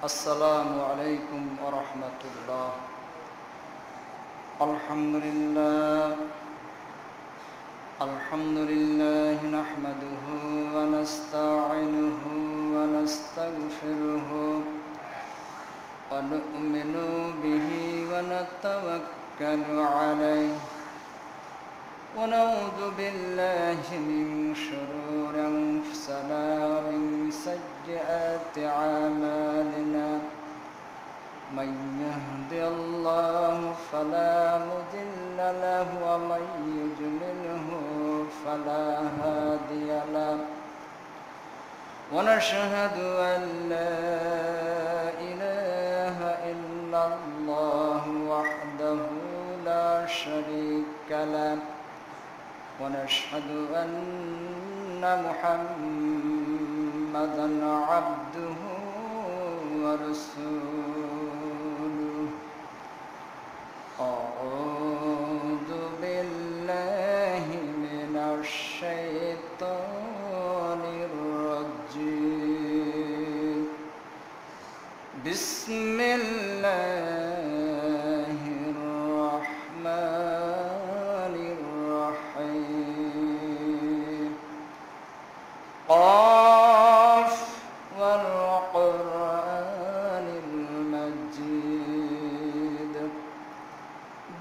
السلام عليكم ورحمة الله. الحمد لله نحمده ونستعينه ونستغفره ونؤمن به ونتوكل عليه ونعوذ بالله من شرور أنفسنا ومن سيئات أعمالنا. من يهد الله فلا مضل له ومن يضلله فلا هادي له ونشهد أن لا إله إلا الله وحده لا شريك له ونشهد أن محمدًا عبده ورسوله. أعوذ بالله من الشيطان الرجيم. بسم الله الرحمن الرحيم. قاف والقرآن المجيد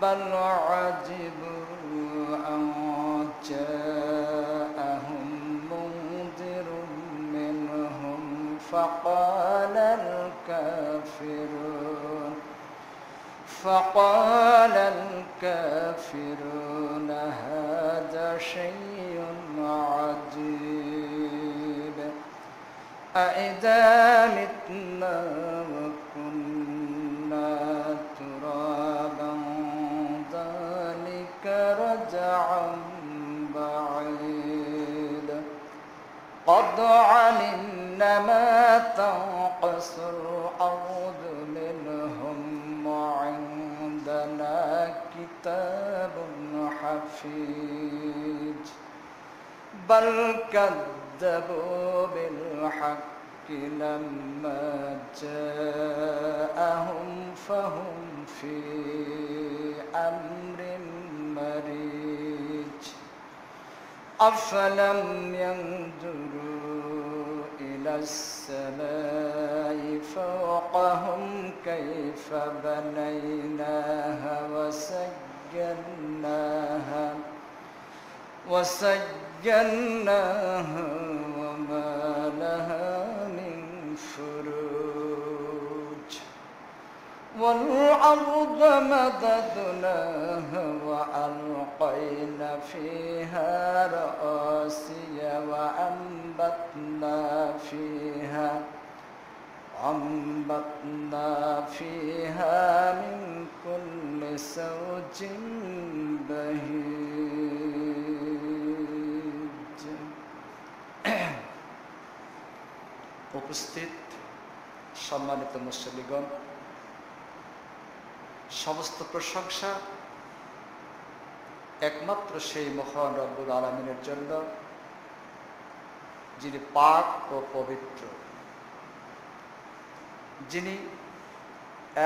بل عجبوا أن جاءهم منذر منهم فقال الكافرون هذا شيء عجيب. أإذا متنا وكنا ترابا ذلك رجع بعيد. قد علمنا ما تنقص الأرض منهم وعندنا كتاب حفيظ. بل كذبوا بالحق لما جاءهم فهم في أمر مريج. أفلم ينظروا إلى السماء فوقهم كيف بنيناها وسجلناها وما لها من فروج. والأرض مددناها وألقينا فيها رواسي وأنبتنا فيها من كل زوج بهيج. উপস্থিত সম্মানিত মুসল্লিগণ, সমস্ত প্রশংসা একমাত্র সেই মহান রব্বুল আলামিনের জন্য, যিনি পাক ও পবিত্র, যিনি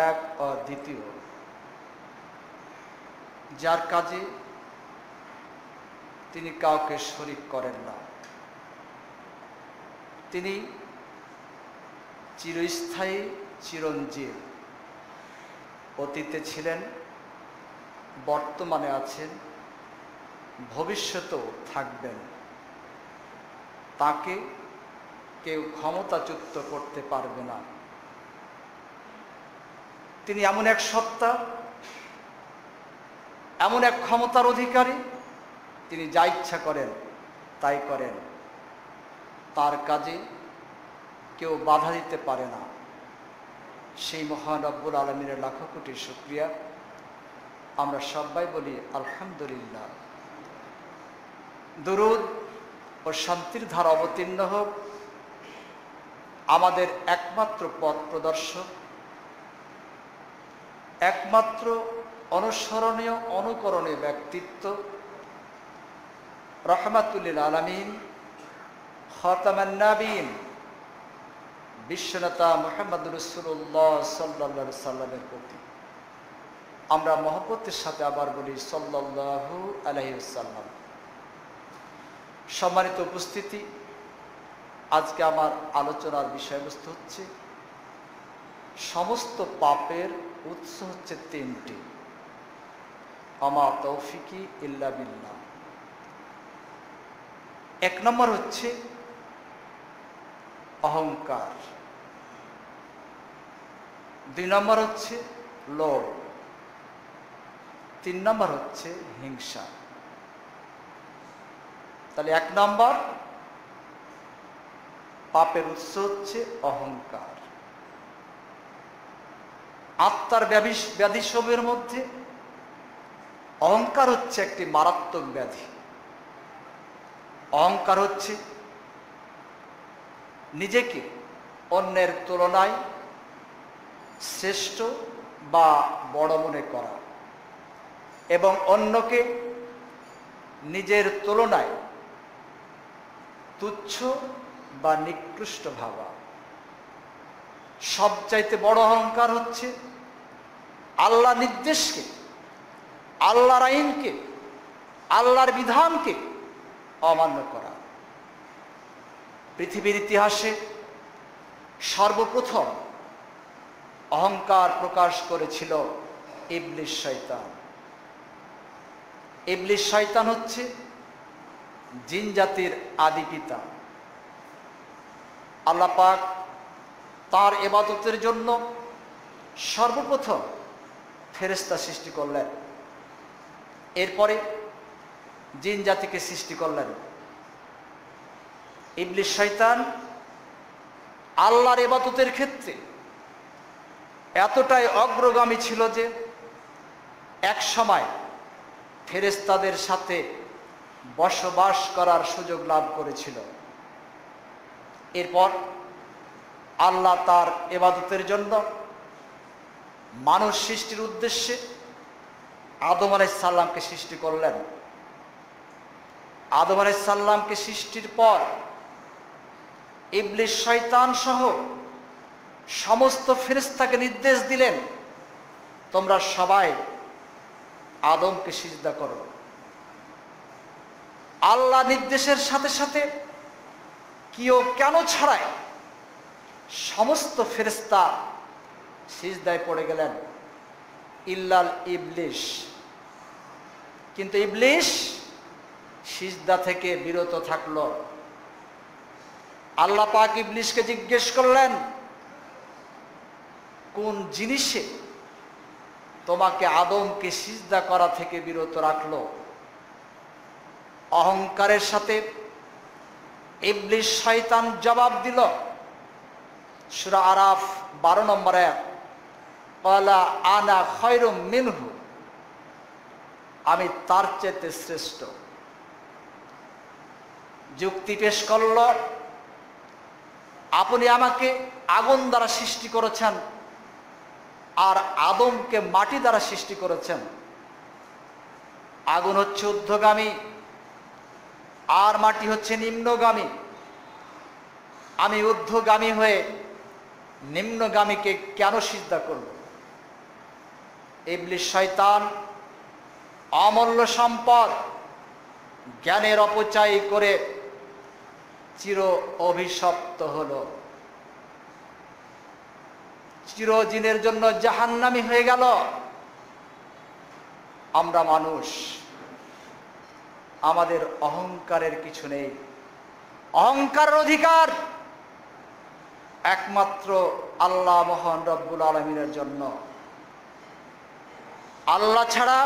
এক ও দ্বিতীয়, যার কাজে তিনি কাউকে শরীক করেন না। তিনি চিরস্থায়ী, চিরঞ্জীব, অতীতে ছিলেন, বর্তমানে আছেন, ভবিষ্যতেও থাকবেন। তাকে কেউ ক্ষমতাচ্যুত করতে পারবে না। তিনি এমন এক সত্তা, এমন এক ক্ষমতার অধিকারী, তিনি যা ইচ্ছা করেন তাই করেন। তার কাজে কেউ বাধা দিতে পারে না। সেই মহান রব্বুল আলামিনের লাখ কোটি শুকরিয়া। আমরা সবাই বলি আলহামদুলিল্লাহ। দরুদ ও শান্তির ধারা অবতীর্ণ হোক আমাদের একমাত্র পথ প্রদর্শক, একমাত্র অনুসরণীয় অনুকরণীয় ব্যক্তিত্ব, রাহমাতুল লিল আলামিন, খাতামান নাবিয়িন, বিশ্বনেতা মুহাম্মদুর রাসূলুল্লাহ সাল্লাল্লাহু আলাইহি সাল্লামের প্রতি আমরা মহব্বতের সাথে আবার বলি সাল্লাল্লাহু আলাইহি ওয়াসাল্লাম। সম্মানিত উপস্থিতি, আজকে আমার আলোচনার বিষয়বস্তু হচ্ছে সমস্ত পাপের উৎস হচ্ছে তিনটি। আমা তৌফিকি ইল্লা বিল্লাহ। এক নম্বর হচ্ছে অহংকার, দুই নম্বর হচ্ছে লোভ, তিন নম্বর হচ্ছে হিংসা। তাহলে এক নম্বর পাপের উৎস হচ্ছে অহংকার। আত্মার ব্যাধি সবের মধ্যে অহংকার হচ্ছে একটি মারাত্মক ব্যাধি। অহংকার হচ্ছে নিজেকে অন্যের তুলনায় শ্রেষ্ঠ বা বড় মনে করা এবং অন্যকে নিজের তুলনায় তুচ্ছ বা নিকৃষ্ট ভাবা। সবচাইতে বড় অহংকার হচ্ছে আল্লাহর নির্দেশকে, আল্লাহর আইনকে, আল্লাহর বিধানকে অমান্য করা। পৃথিবীর ইতিহাসে সর্বপ্রথম অহংকার প্রকাশ করেছিল ইবলিস শয়তান। ইবলিস শয়তান হচ্ছে জিন জাতির আদি পিতা। আল্লাহ পাক তার ইবাদতের জন্য সর্বপ্রথম ফেরেশতা সৃষ্টি করলেন, এরপরে জিন জাতিকে সৃষ্টি করলেন। ইবলিস শয়তান আল্লাহর ইবাদতের ক্ষেত্রে এতটাই অগ্রগামী ছিল যে এক সময় ফেরেশতাদের সাথে বসবাস করার সুযোগ লাভ করেছিল। এরপর আল্লাহ তার ইবাদতের জন্য মানুষ সৃষ্টির উদ্দেশ্যে আদম আলাইহিস সালামকে সৃষ্টি করলেন। আদম আলাইহিস সালামকে সৃষ্টির পর ইবলিস শয়তান সহ সমস্ত ফেরেশতাকে নির্দেশ দিলেন, তোমরা সবাই আদমকে সিজদা করো। আল্লাহ নির্দেশের সাথে সাথে কেউ কেন ছাড়ায় সমস্ত ফেরেশতা সিজদায় পড়ে গেলেন ইল্লাল ইবলিস। কিন্তু ইবলিস সিজদা থেকে বিরত থাকলো। আল্লাহ পাক ইবলিসকে জিজ্ঞেস করলেন, কোন জিনিসে তোমাকে আদমকে সিজদা করা থেকে বিরত রাখলো? অহংকারের সাথে ইবলিস শয়তান জবাব দিল, সূরা আরাফ 12 নম্বর আয়াত, ক্বালা আনা খায়রুম মিনহু, আমি তার চেয়ে শ্রেষ্ঠ। যুক্তি পেশ করল, আপনি আমাকে আগুন দ্বারা সৃষ্টি করেছেন আর আদমকে মাটি দ্বারা সৃষ্টি করেছেন। আগুন হচ্ছে ঊর্ধ্বগামী আর মাটি হচ্ছে নিম্নগামী। আমি ঊর্ধ্বগামী হয়ে নিম্নগামীকে কেন সিজদা করব? ইবলিস শয়তান অমূল্য সম্পদ জ্ঞানের অপচয় করে চির অভিশপ্ত হলো, চিরদিনের জন্য জাহান্নামী হয়ে গেল। আমরা মানুষ, আমাদের অহংকারের কিছু নেই। অহংকারের অধিকার একমাত্র আল্লাহ মহান রব্বুল আলামিনের জন্য। আল্লাহ ছাড়া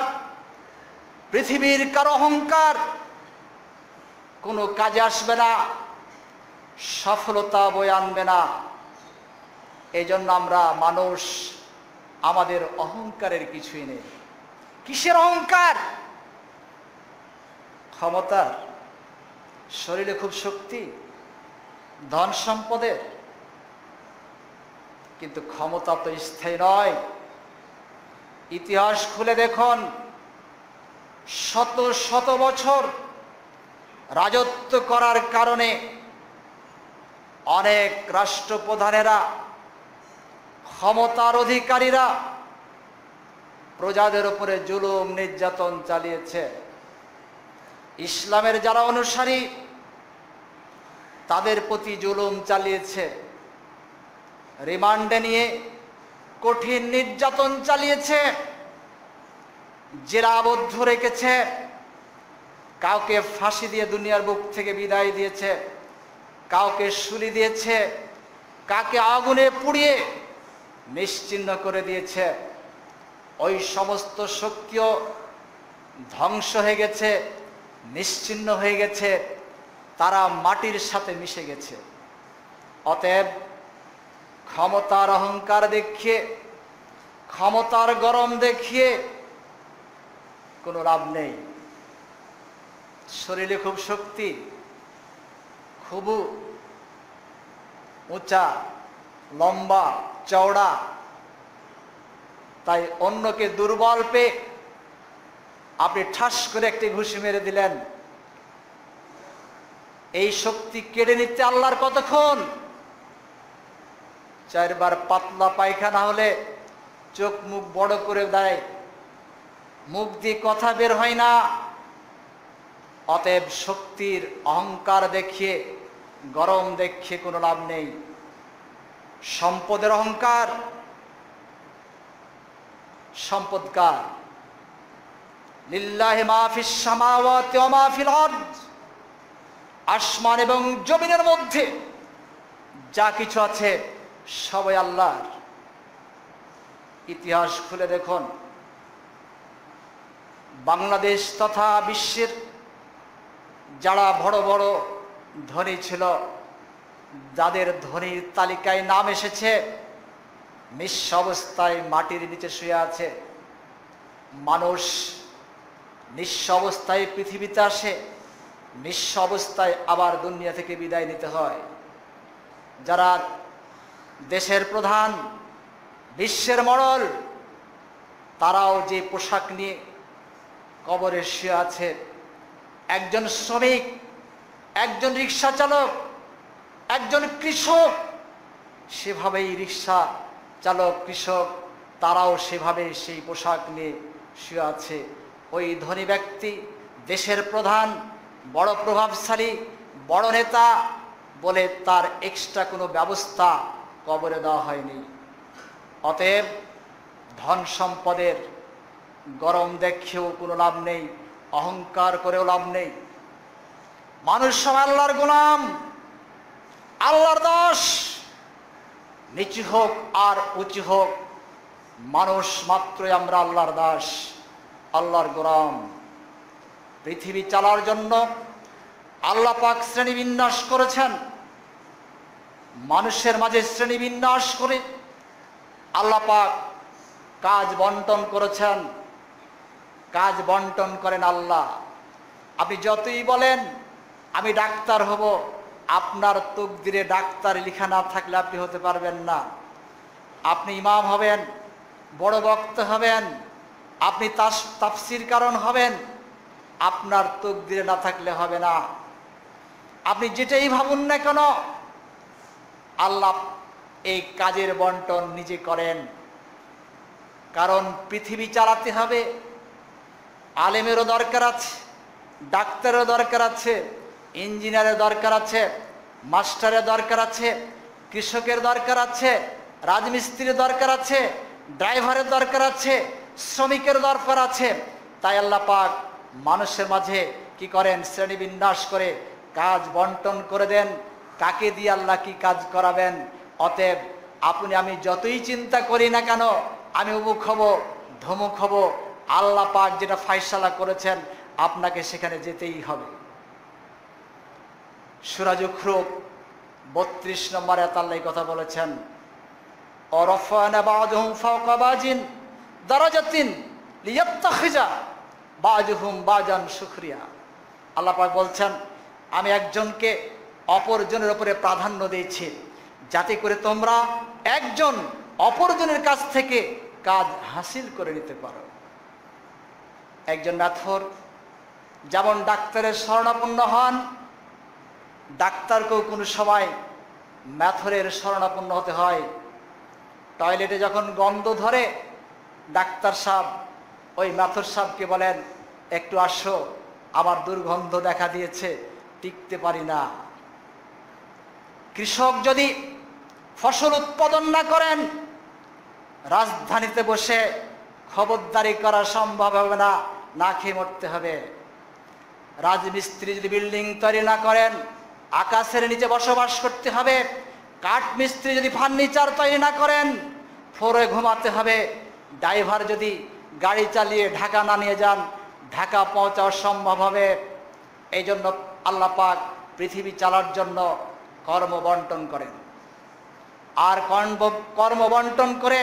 পৃথিবীর কারো অহংকার কোনো কাজে আসবে না, সফলতা বয়ে আনবে না। এই জন্য আমরা মানুষ, আমাদের অহংকারের কিছুই নেই। কিসের অহংকার? ক্ষমতার, শরীরে খুব শক্তি, ধন সম্পদের। কিন্তু ক্ষমতা তো স্থায়ী নয়। ইতিহাস খুলে দেখুন, শত শত বছর রাজত্ব করার কারণে অনেক রাষ্ট্রপ্রধানেরা, ক্ষমতার অধিকারীরা প্রজাদের উপরে জুলুম নির্যাতন চালিয়েছে। ইসলামের যারা অনুসারী তাদের প্রতি জুলুম চালিয়েছে, রিমান্ডে নিয়ে কঠিন নির্যাতন চালিয়েছে, জেরাবদ্ধ রেখেছে, কাউকে ফাঁসি দিয়ে দুনিয়ার বুক থেকে বিদায় দিয়েছে, কাউকে শুলি দিয়েছে, কাকে আগুনে পুড়িয়ে নিশ্চিহ্ন করে দিয়েছে। ওই সমস্ত শক্তিও ধ্বংস হয়ে গেছে, নিশ্চিহ্ন হয়ে গেছে, তারা মাটির সাথে মিশে গেছে। অতএব ক্ষমতার অহংকার দেখিয়ে, ক্ষমতার গরম দেখিয়ে কোনো লাভ নেই। শরীরে খুব শক্তি, খুব উঁচা, লম্বা, চওড়া, তাই অন্যকে দুর্বল পেয়ে আপনি ঠাস করে একটি ঘুষি মেরে দিলেন। এই শক্তি কেড়ে নিতে আল্লাহর কতক্ষণ? 4 বার পাতলা পায়খানা হলে চোখ মুখ বড় করে দেয়, মুখ দিয়ে কথা বের হয় না। অতএব শক্তির অহংকার দেখিয়ে, গরম দেখিয়ে কোনো লাভ নেই। সম্পদের অহংকার, সম্পদ কার? লিল্লাহি মা ফিস সামাওয়াতি ওয়া মা ফিল আরদ। আসমান এবং জমিনের মধ্যে যা কিছু আছে সবই আল্লাহর। ইতিহাস খুলে দেখুন, বাংলাদেশ তথা বিশ্বের যারা বড় বড় ধনী ছিল, যাদের ধনীর তালিকায় নাম এসেছে, নিঃস্ব অবস্থায় মাটির নিচে শুয়ে আছে। মানুষ নিঃস্ব অবস্থায় পৃথিবীতে আসে, নিঃস্ব অবস্থায় আবার দুনিয়া থেকে বিদায় নিতে হয়। যারা দেশের প্রধান, বিশ্বের মডল, তারাও যে পোশাক নিয়ে কবরে শুয়ে আছে। একজন শ্রমিক, একজন রিক্সা চালক, একজন কৃষক, সেভাবেই রিক্সা চালক, কৃষক, তারাও সেভাবে সেই পোশাক নিয়ে শুয়ে আছে। ওই ধনী ব্যক্তি, দেশের প্রধান, বড় প্রভাবশালী, বড় নেতা বলে তার এক্সট্রা কোনো ব্যবস্থা কবরে দেওয়া হয়নি। অতএব ধন সম্পদের গরম দেখেও কোনো লাভ নেই, অহংকার করেও লাভ নেই। মানুষ সব আল্লাহর গোলাম, আল্লাহর দাস। নিচু হোক আর উঁচু হোক, মানুষ মাত্রই আমরা আল্লাহর দাস, আল্লাহর গোলাম। পৃথিবী চালার জন্য আল্লাহ পাক শ্রেণীবিন্যাস করেছেন। মানুষের মাঝে শ্রেণীবিন্যাস করে আল্লাহ পাক কাজ বন্টন করেছেন। কাজ বন্টন করেন আল্লাহ। আপনি যতই বলেন আমি ডাক্তার হব, আপনার তকদিরে ডাক্তার লেখা না থাকলে আপনি হতে পারবেন না। আপনি ইমাম হবেন, বড় বক্তা হবেন, আপনি তাফসির কারণ হবেন, আপনার তকদিরে না থাকলে হবে না। আপনি যেটাই ভাবুন না কেন, আল্লাহ এই কাজের বন্টন নিজে করেন। কারণ পৃথিবী চালাতে হবে, আলেমেরও দরকার আছে, ডাক্তারেরও দরকার আছে, ইঞ্জিনিয়ারের দরকার আছে, মাস্টারের দরকার আছে, কৃষকের দরকার আছে, রাজমিস্ত্রির দরকার আছে, ড্রাইভারের দরকার আছে, শ্রমিকের দরকার আছে। তাই আল্লাহ পাক মানুষের মাঝে কি করেন? শ্রেণীবিন্যাস করে কাজ বন্টন করে দেন, কাকে দিয়ে আল্লাহ কি কাজ করাবেন। অতএব আপনি আমি যতই চিন্তা করি না কেন, আমি অমুক হব, ধমুক হব, আল্লাহ পাক যেটা ফায়সালা করেছেন আপনাকে সেখানে যেতেই হবে। সূরা যুখরুফ 32 নম্বর আয়াতে আল্লাহ এই কথা বলেছেন, অরফানা বাযুহুম ফাওকা বাজিন দারাজাতিন লিয়াত্তাখিজা বাযুহুম বাজান শুকরিয়া। আল্লাহ পাক বলছেন, আমি একজনকে অপরজনের উপরে প্রাধান্য দিয়েছি যাতে করে তোমরা একজন অপরজনের কাছ থেকে কাজ হাসিল করে নিতে পারো। একজন ম্যাথর যেমন ডাক্তারের শরণাপন্ন হন, ডাক্তারকেও কোনো সময় ম্যাথরের শরণাপন্ন হতে হয়। টয়লেটে যখন গন্ধ ধরে ডাক্তার সাহেব ওই ম্যাথর সাহেবকে বলেন, একটু আসো, আমার দুর্গন্ধ দেখা দিয়েছে, টিকতে পারি না। কৃষক যদি ফসল উৎপাদন না করেন, রাজধানীতে বসে খবরদারি করা সম্ভব হবে না, না খেয়ে মরতে হবে। রাজমিস্ত্রি যদি বিল্ডিং তৈরি না করেন, আকাশের নিচে বসবাস করতে হবে। কাঠমিস্ত্রি যদি ফার্নিচার তৈরি না করেন, ফ্লোরে ঘুমাতে হবে। ড্রাইভার যদি গাড়ি চালিয়ে ঢাকা না নিয়ে যান, ঢাকা পৌঁছাও সম্ভব হবে। এই জন্য আল্লাহ পাক পৃথিবী চালার জন্য কর্ম বন্টন করেন। আর কর্ম বন্টন করে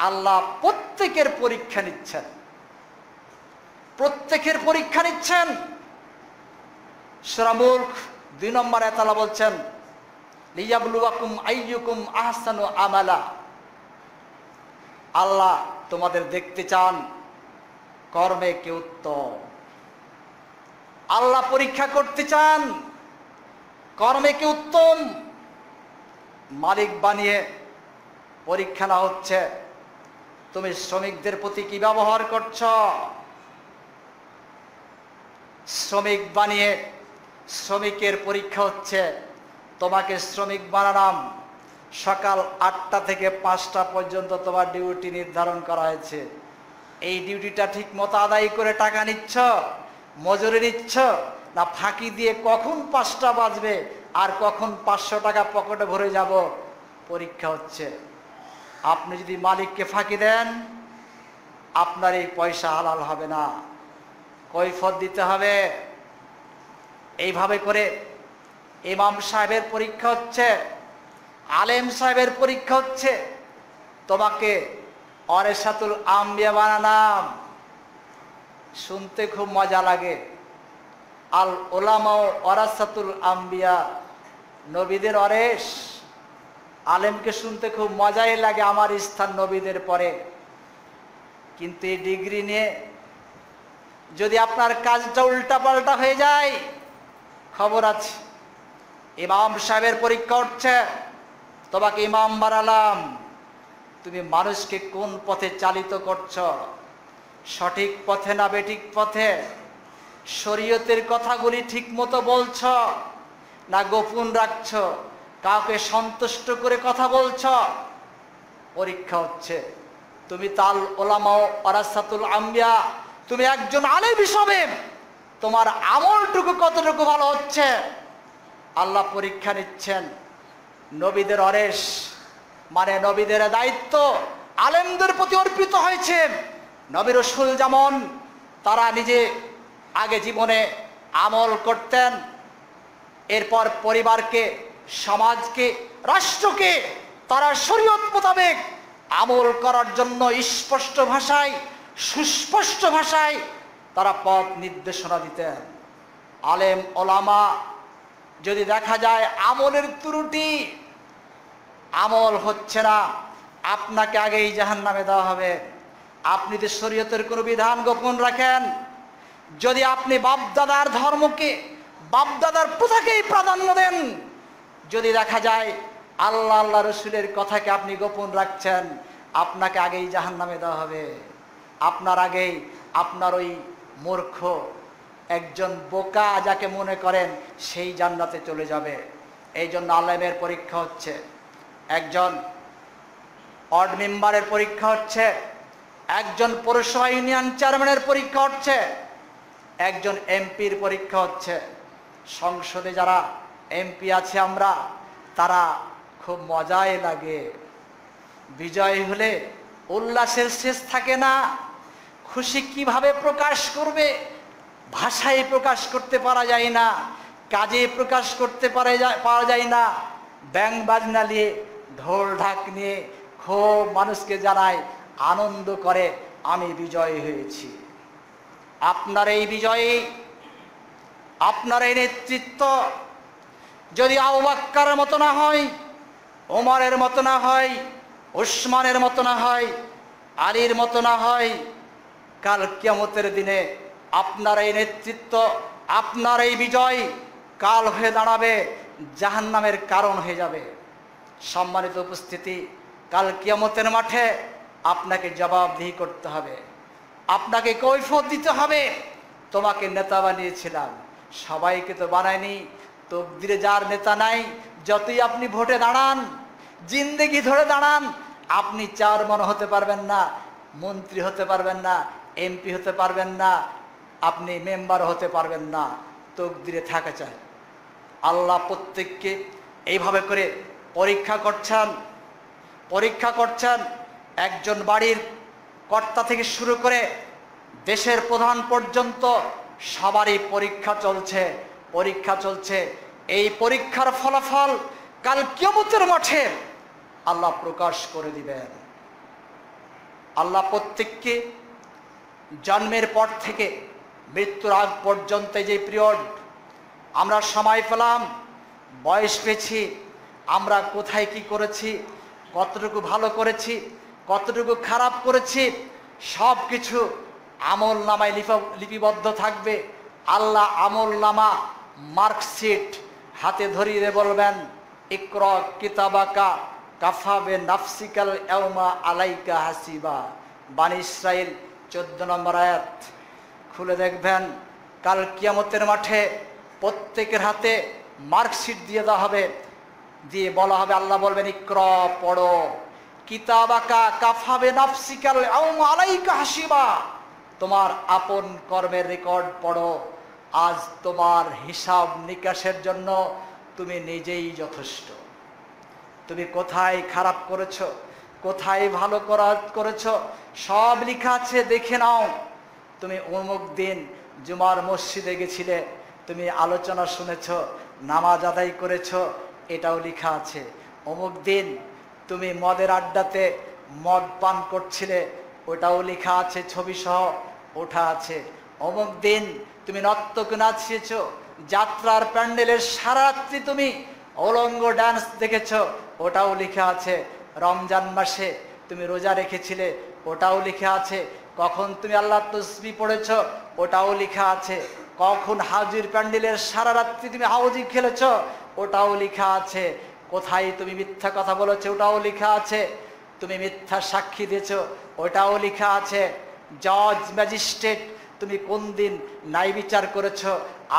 আল্লাহ প্রত্যেকের পরীক্ষা নিচ্ছেন, প্রত্যেকের পরীক্ষা নিচ্ছেন। সূরা মুলক 2 নম্বর আয়াতে আল্লাহ বলছেন, লিয়াবলুয়াকুম আইয়ুকুম আহসানু আমালা। আল্লাহ তোমাদের দেখতে চান কর্মে কে উত্তম। আল্লাহ পরীক্ষা করতে চান কর্মে কে উত্তম। মালিক বানিয়ে পরীক্ষা না হচ্ছে তুমি শ্রমিকদের প্রতি কি ব্যবহার করছ। শ্রমিক বানিয়ে শ্রমিকের পরীক্ষা হচ্ছে, তোমাকে শ্রমিক বানালাম, সকাল 8টা থেকে 5টা পর্যন্ত তোমার ডিউটি নির্ধারণ করা হয়েছে। এই ডিউটিটা ঠিক মতো আদায় করে টাকা নিচ্ছ, মজুরি নিচ্ছ, না ফাঁকি দিয়ে কখন 5টা বাজবে আর কখন 500 টাকা পকেটে ভরে যাব, পরীক্ষা হচ্ছে। আপনি যদি মালিককে ফাঁকি দেন, আপনার এই পয়সা হালাল হবে না, কৈফিয়ত দিতে হবে। এইভাবে করে ইমাম সাহেবের পরীক্ষা হচ্ছে, আলেম সাহেবের পরীক্ষা হচ্ছে। তোমাকে ওয়ারাসাতুল আম্বিয়া বানালাম, শুনতে খুব মজা লাগে। আল উলামা ওয়ারাসাতুল আম্বিয়া, নবীদের ওয়ারিস। আলেমকে শুনতে খুব মজাই লাগে, আমার স্থান নবীদের পরে। কিন্তু এই ডিগ্রি নিয়ে যদি আপনার কাজটা উল্টাপাল্টা হয়ে যায়, খবর আছে। ইমাম সাহেবের পরীক্ষা হচ্ছে, তোমাকে ইমাম বানালাম, তুমি মানুষকে কোন পথে চালিত করছ, সঠিক পথে না বেঠিক পথে, শরীয়তের কথাগুলি ঠিক মতো বলছ না গোপন রাখছ, কাউকে সন্তুষ্ট করে কথা বলছ, পরীক্ষা হচ্ছে। তুমি তাল উলামা ওয়ারাসাতুল আম্বিয়া, তুমি একজন আলেম হিসাবে তোমার আমলটুকু কতটুকু ভালো হচ্ছে, আল্লাহ পরীক্ষা নিচ্ছেন। নবীদের ওয়ারিস মানে নবীদের দায়িত্ব আলেমদের প্রতি অর্পিত হয়েছে। নবী রাসূল যেমন তারা নিজে আগে জীবনে আমল করতেন, এরপর পরিবারকে, সমাজকে, রাষ্ট্রকে তারা শরীয়ত মোতাবেক আমল করার জন্য স্পষ্ট ভাষায়, সুস্পষ্ট ভাষায় তারা পথ নির্দেশনা দিতেন। আলেম ওলামা যদি দেখা যায় আমলের ত্রুটি, আমল হচ্ছে না, আপনাকে আগেই জাহান্নামে দেওয়া হবে। আপনি যদি শরীয়তের কোনো বিধান গোপন রাখেন, যদি আপনি বাপদাদার ধর্মকে, বাপদাদার প্রথাকেই প্রাধান্য দেন, যদি দেখা যায় আল্লাহ আল্লাহ রসুলের কথাকে আপনি গোপন রাখছেন, আপনাকে আগেই জাহান্নামে দেওয়া হবে। আপনার আগেই আপনার ওই মূর্খ একজন বোকা যাকে মনে করেন সেই জান্নাতে চলে যাবে। এই জন্য আলেমের পরীক্ষা হচ্ছে, একজন ওয়ার্ড মেম্বারের পরীক্ষা হচ্ছে, একজন পৌরসভা ইউনিয়ন চেয়ারম্যানের পরীক্ষা হচ্ছে, একজন এমপির পরীক্ষা হচ্ছে। সংসদে যারা এমপি আছে আমরা, তারা খুব মজাই লাগে। বিজয় হলে উল্লাসের শেষ থাকে না। খুশি কিভাবে প্রকাশ করবে, ভাষায় প্রকাশ করতে পারা যায় না, কাজে প্রকাশ করতে পারা যায় না। ব্যাং বাজনা নিয়ে, ঢোল ঢাক নিয়ে খুব মানুষকে জানায়, আনন্দ করে আমি বিজয় হয়েছি। আপনার এই বিজয়ে, আপনার এই নেতৃত্ব যদি আবু বকরের মতো না হয়, ওমরের মতো না হয়, উসমানের মতো না হয়, আলীর মতো না হয়, কাল কিয়ামতের দিনে আপনার এই নেতৃত্ব, আপনার এই বিজয় কাল হয়ে দাঁড়াবে জাহান্নামের কারণ হয়ে যাবে। সম্মানিত উপস্থিতি, কাল কিয়ামতের মাঠে আপনাকে জবাবদিহি করতে হবে, আপনাকে কৈফিয়ত দিতে হবে। তোমাকে নেতা বানিয়েছিলাম, সবাইকে তো বানায়নি। তকদিরে যার নেতা নাই, যতই আপনি ভোটে দাঁড়ান, জিন্দেগি ধরে দাঁড়ান, আপনি চেয়ারম্যান হতে পারবেন না, মন্ত্রী হতে পারবেন না, এমপি হতে পারবেন না, আপনি মেম্বার হতে পারবেন না। তকদিরে থাকা চাই। আল্লাহ প্রত্যেককে এইভাবে করে পরীক্ষা করছেন। একজন বাড়ির কর্তা থেকে শুরু করে দেশের প্রধান পর্যন্ত সবারই পরীক্ষা চলছে। এই পরীক্ষার ফলাফল কাল কিয়ামতের মাঠে আল্লাহ প্রকাশ করে দিবেন। আল্লাহ প্রত্যেককে জন্মের পর থেকে মৃত্যুর আগ পর্যন্ত যে পিরিয়ড আমরা সময় পেলাম, বয়স পেয়েছি, আমরা কোথায় কি করেছি, কতটুকু ভালো করেছি, কতটুকু খারাপ করেছি, সব কিছু আমল নামায় লিপিবদ্ধ থাকবে। আল্লাহ আমল নামা মার্কশিট হাতে ধরিয়ে বলবেন, ইকরা কিতাবাকা কাফা বে নাফসিকাল ইয়াউমা আলাইকা হাসিবা। বানী ইসরাইল 14 নম্বর আয়াত খুলে দেখবেন। কাল কিয়ামতের মাঠে প্রত্যেকের হাতে মার্কশিট দিয়ে দেওয়া হবে, দিয়ে বলা হবে, আল্লাহ বলবেন, ইকরা পড়ো, কিতাবাকা কাফা বে নাফসিকাল ইয়াউমা আলাইকা হাসিবা। তোমার আপন কর্মের রেকর্ড পড়ো, আজ তোমার হিসাব নিকাশের জন্য তুমি নিজেই যথেষ্ট। তুমি কোথায় খারাপ করেছো, কোথায় ভালো করেছো, সব লেখা আছে, দেখে নাও। তুমি অমুক দিন জুমার মসজিদে গেছিলে, তুমি আলোচনা শুনেছ, নামাজ আদায় করেছো, এটাও লেখা আছে। অমুক দিন তুমি মদের আড্ডাতে মদ পান করছিলে, ওটাও লেখা আছে, ছবি সহ ওঠা আছে। অমুক দিন তুমি নর্তক নাচিয়েছ, যাত্রার প্যান্ডেলের সারা রাত্রি তুমি অলঙ্গ ডান্স দেখেছ, ওটাও লেখা আছে। রমজান মাসে তুমি রোজা রেখেছিলে, ওটাও লেখা আছে। কখন তুমি আল্লাহ তসবিহ পড়েছ, ওটাও লেখা আছে। কখন হাজির প্যান্ডেলের সারা রাত্রি তুমি হাউজি খেলেছ, ওটাও লেখা আছে। কোথায় তুমি মিথ্যা কথা বলেছো, ওটাও লেখা আছে। তুমি মিথ্যা সাক্ষী দিয়েছ, ওটাও লেখা আছে। জজ ম্যাজিস্ট্রেট তুমি কোন দিন ন্যায় বিচার করেছ,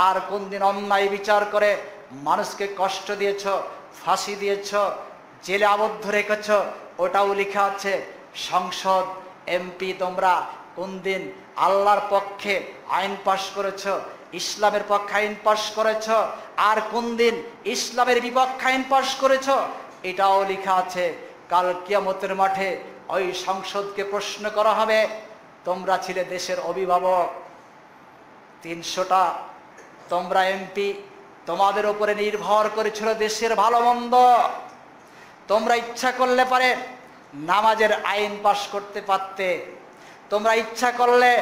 আর কোন দিন অন্যায় বিচার করে মানুষকে কষ্ট দিয়েছ, ফাঁসি দিয়েছ, জেলে আবদ্ধ রেখেছ, ওটাও লেখা আছে। সংসদ এমপি তোমরা কোন দিন আল্লাহর পক্ষে আইন পাশ করেছ, ইসলামের পক্ষে আইন পাশ করেছ, আর কোন দিন ইসলামের বিপক্ষে আইন পাশ করেছ, এটাও লেখা আছে। কাল কিয়ামতের মাঠে ওই সংসদকে প্রশ্ন করা হবে, তোমরা ছিলে দেশের অভিভাবক, 300টা তোমরা এমপি, তোমাদের উপরে নির্ভর করেছিল দেশের ভালো মন্দ। তোমরা ইচ্ছা করলে পারে নামাজের আইন পাশ করতে পারতে, তোমরা ইচ্ছা করলে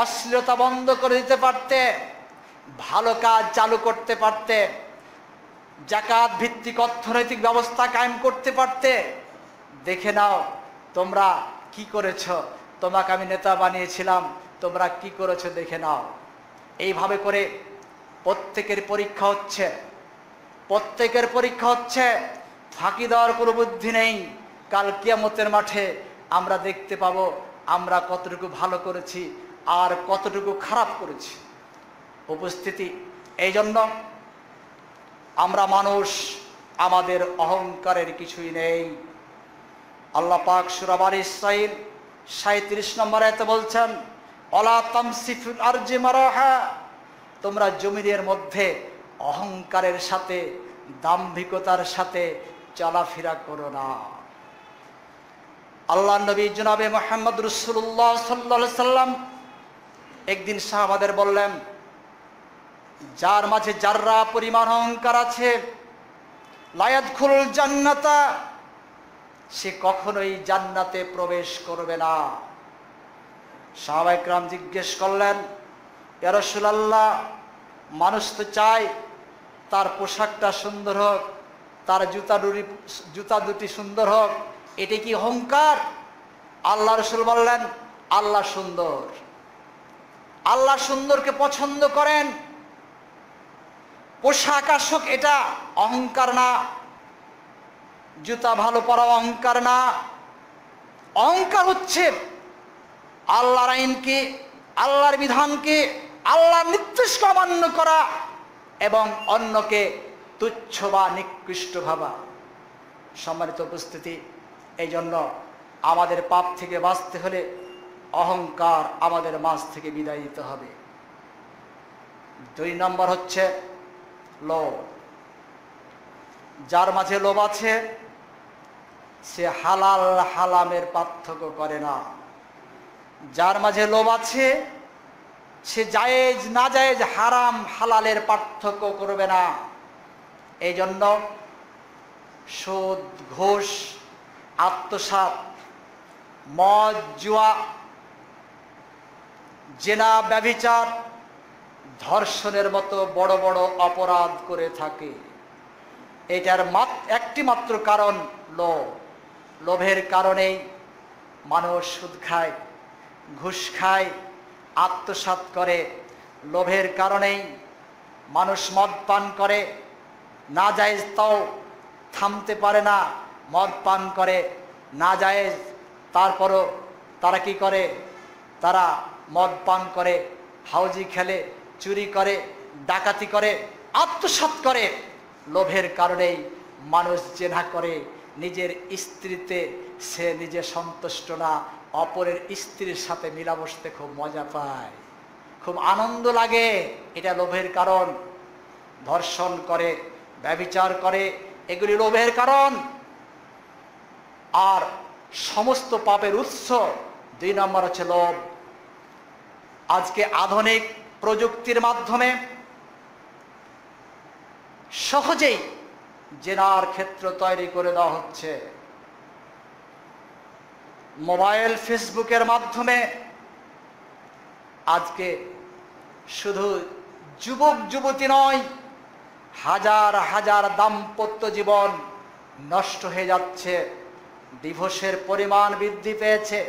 অশ্লীলতা বন্ধ করে দিতে পারতে, ভালো কাজ চালু করতে পারতে, জাকাত ভিত্তিক অর্থনৈতিক ব্যবস্থা কায়েম করতে পারতে। দেখে নাও তোমরা কি করেছ, তোমাকে আমি নেতা বানিয়েছিলাম, তোমরা কি করেছো দেখে নাও। এইভাবে করে প্রত্যেকের পরীক্ষা হচ্ছে, ফাঁকি দেওয়ার কোনো বুদ্ধি নেই। কাল কিয়ামতের মাঠে আমরা দেখতে পাবো আমরা কতটুকু ভালো করেছি আর কতটুকু খারাপ করেছি। উপস্থিতি, এই জন্য আমরা মানুষ, আমাদের অহংকারের কিছুই নেই। আল্লাহ পাক সূরা বানী ইসরাইল 37 নম্বর আয়াতে বলছেন, ওয়ালা তামসিফিল আরজি মারাহা, তোমরা জমিনের মধ্যে অহংকারের সাথে, দাম্ভিকতার সাথে চলাফেরা করো না। আল্লাহ নবী জনাবে মুহাম্মদ রাসূলুল্লাহ সাল্লাল্লাহু আলাইহি সাল্লাম একদিন সাহাবাদের বললেন, যার মাঝে যাররা পরিমাণ অহংকার আছে, লা ইয়াদখুলুল জান্নাতা, সে কখনোই জান্নাতে প্রবেশ করবে না। সাহাবায়ে কেরাম জিজ্ঞেস করলেন, ইয়া রাসূলুল্লাহ, মানুষ তো চায় তার পোশাকটা সুন্দর হোক, তার জুতা দুটি সুন্দর হোক, এটা কি অহংকার? আল্লাহ রাসূল বললেন, আল্লাহ সুন্দর, আল্লাহ সুন্দরকে পছন্দ করেন। পোশাক আশাক এটা অহংকার না, জুতা ভালো পরা অহংকার না। অহংকার হচ্ছে আল্লাহর আইনকে, আল্লাহর বিধানকে, আল্লাহর নির্দেশকে অমান্য করা এবং অন্যকে তুচ্ছ বা নিকৃষ্ট ভাবা। সম্মানিত উপস্থিতি, এই জন্য আমাদের পাপ থেকে বাঁচতে হলে অহংকার আমাদের মাঝ থেকে বিদায় দিতে হবে। 2 নম্বর হচ্ছে লোভ। যার মাঝে লোভ আছে সে হালাল হারামের পার্থক্য করে না। যার মাঝে লোভ আছে সে জায়েজ না জায়েজ, হারাম হালালের পার্থক্য করবে না। এই জন্য সুদ, ঘুষ, আত্মসাৎ, মদ, জুয়া, জেনা, ব্যভিচার, ধর্ষণের মতো বড় বড় অপরাধ করে থাকে। এটার একটি মাত্র কারণ লোভ। লোভের কারণেই মানুষ সুদ খায়, ঘুষ খায়, আত্মসাৎ করে। লোভের কারণেই মানুষ মদ পান করে, না জায়েজ তাও থামতে পারে না, মদ পান করে না জায়েজ, তারপরও তারা কি করে? তারা মদ পান করে, হাউজি খেলে, চুরি করে, ডাকাতি করে, আত্মসাৎ করে। লোভের কারণেই মানুষ জেনা করে। নিজের স্ত্রীতে সে নিজে সন্তুষ্ট না, অপরের স্ত্রীর সাথে মিলা বসতে খুব মজা পায়, খুব আনন্দ লাগে। এটা লোভের কারণ। ধর্ষণ করে, ব্যভিচার করে, এগুলি লোভের কারণ। আর সমস্ত পাপের উৎস 2 নম্বর হচ্ছে লোভ। আজকে আধুনিক প্রযুক্তির মাধ্যমে সহজেই জেনার ক্ষেত্র তৈরি করে দেওয়া হচ্ছে। মোবাইল, ফেসবুকের মাধ্যমে আজকে শুধু যুবক যুবতী নয়, হাজার হাজার দাম্পত্য জীবন নষ্ট হয়ে যাচ্ছে। ডিভোর্সের পরিমাণ বৃদ্ধি পেয়েছে।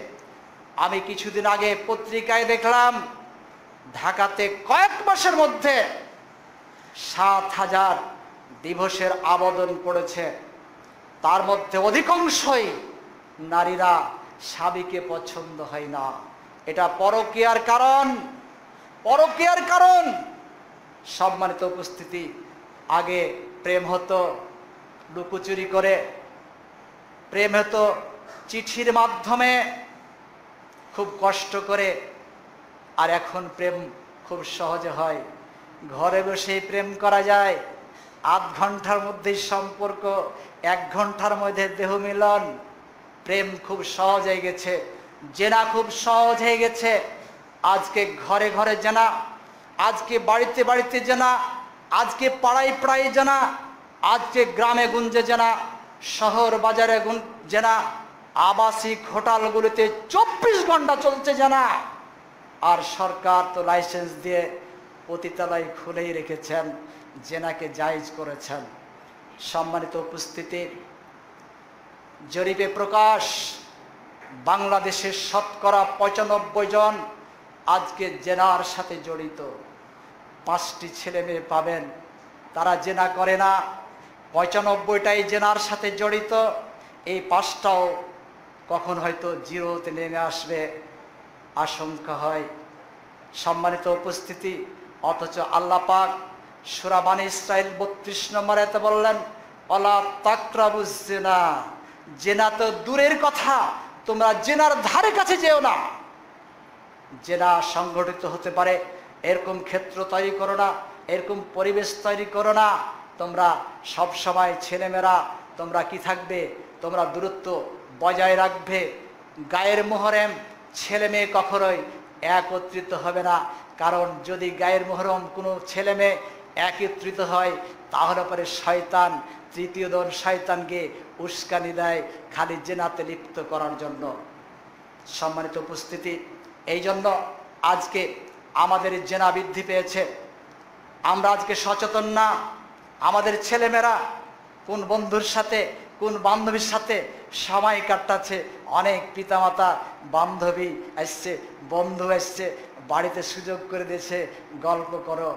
আমি কিছুদিন আগে পত্রিকায় দেখলাম ঢাকাতে কয়েক মাসের মধ্যে 7,000 ডিভোর্সের আবেদন পড়েছে। তার মধ্যে অধিকাংশই নারীরা স্বামীকে পছন্দ হয় না। এটা পরকীয়ার কারণ, পরকীয়ার কারণ। সম্মানিত উপস্থিতি, আগে প্রেম হতো লুকোচুরি করে, প্রেম হতো চিঠির মাধ্যমে, খুব কষ্ট করে। আর এখন প্রেম খুব সহজে হয়, ঘরে বসেই প্রেম করা যায়। 8 ঘন্টার মধ্যেই সম্পর্ক, 1 ঘন্টার মধ্যে দেহ মিলন। প্রেম খুব সহজ হয়ে গেছে, জেনা খুব সহজ হয়ে গেছে। আজকে ঘরে ঘরে জেনা, আজকে বাড়িতে বাড়িতে জেনা, আজকে পাড়ায় পাড়ায় জেনা, আজকে গ্রামে গুঞ্জে জেনা, শহর বাজারে জেনা, আবাসিক হোটেলগুলিতে 24 ঘন্টা চলছে জেনা। আর সরকার তো লাইসেন্স দিয়ে পতিতালয় খুলেই রেখেছেন, জেনাকে জায়েজ করেছেন। সম্মানিত উপস্থিতি, জরিপে প্রকাশ, বাংলাদেশের শতকরা 95 জন আজকে জেনার সাথে জড়িত। 5টি ছেলে মেয়ে পাবেন তারা জেনা করে না, 95টাই জেনার সাথে জড়িত। এই 5টাও কখন হয়তো জিরোতে নেমে আসবে আশঙ্কা হয়। সম্মানিত উপস্থিতি, অথচ আল্লাহ পাক সূরা বনী ইসরাঈল 32 নম্বর আয়াতে বললেন, ওয়ালা তাকরাবুজ জিনা, জেনা তো দূরের কথা, তোমরা জেনার ধারে কাছে যেও না। জেনা সংগঠিত হতে পারে এরকম ক্ষেত্র তৈরি করো না, এরকম পরিবেশ তৈরি করো না। তোমরা সব সময় ছেলেমেয়েরা তোমরা কি থাকবে? তোমরা দূরত্ব বজায় রাখবে। গায়ের মোহরম ছেলে মেয়ে কখনোই একত্রিত হবে না, কারণ যদি গায়ের মোহরম কোনো ছেলে মেয়ে একত্রিত হয় তাহলে পরে শয়তান, তৃতীয় দল শয়তানকে উস্কানি দেয় খালি জেনাতে লিপ্ত করার জন্য। সম্মানিত উপস্থিতি, এই জন্য আজকে আমাদের জেনা বৃদ্ধি পেয়েছে। আমরা আজকে সচেতন না। আমাদের ছেলেমেয়েরা কোন বন্ধুর সাথে, কোন বান্ধবীর সাথে সময় কাটাচ্ছে। অনেক পিতামাতা বান্ধবী আসছে, বন্ধু আসছে, বাড়িতে সুযোগ করে দিয়েছে, গল্প করো,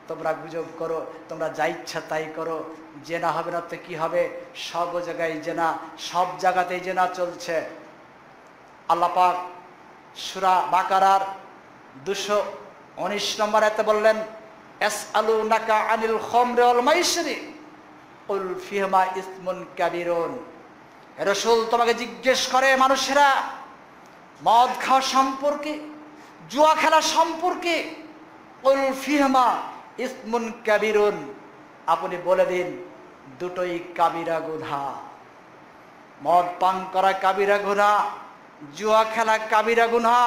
তোমরা গুজব করো, তোমরা যা ইচ্ছা তাই করো, জেনা হবে না তো কি হবে, সব জায়গায় জেনা, সব জায়গাতেই জেনা চলছে। আল্লাহ পাক সূরা বাকারার 219 নম্বর আয়াতে বললেন, ইয়াসআলুনাকা আনিল খামরি ওয়াল মাইসিরি কুল ফিহিমা ইসমুন কাবীরুন। হে রাসূল, তোমাকে জিজ্ঞেস করে মানুষেরা মদ খাওয়া সম্পর্কে, জুয়া খেলা সম্পর্কে, কুল ফিহিমা ইসমুন কাবীরুন, আপনি বলে দিন দুটোই কাবিরা গুনাহ। মদ পান করা কাবিরা গুনাহ, জুয়া খেলা কাবিরা গুনাহ।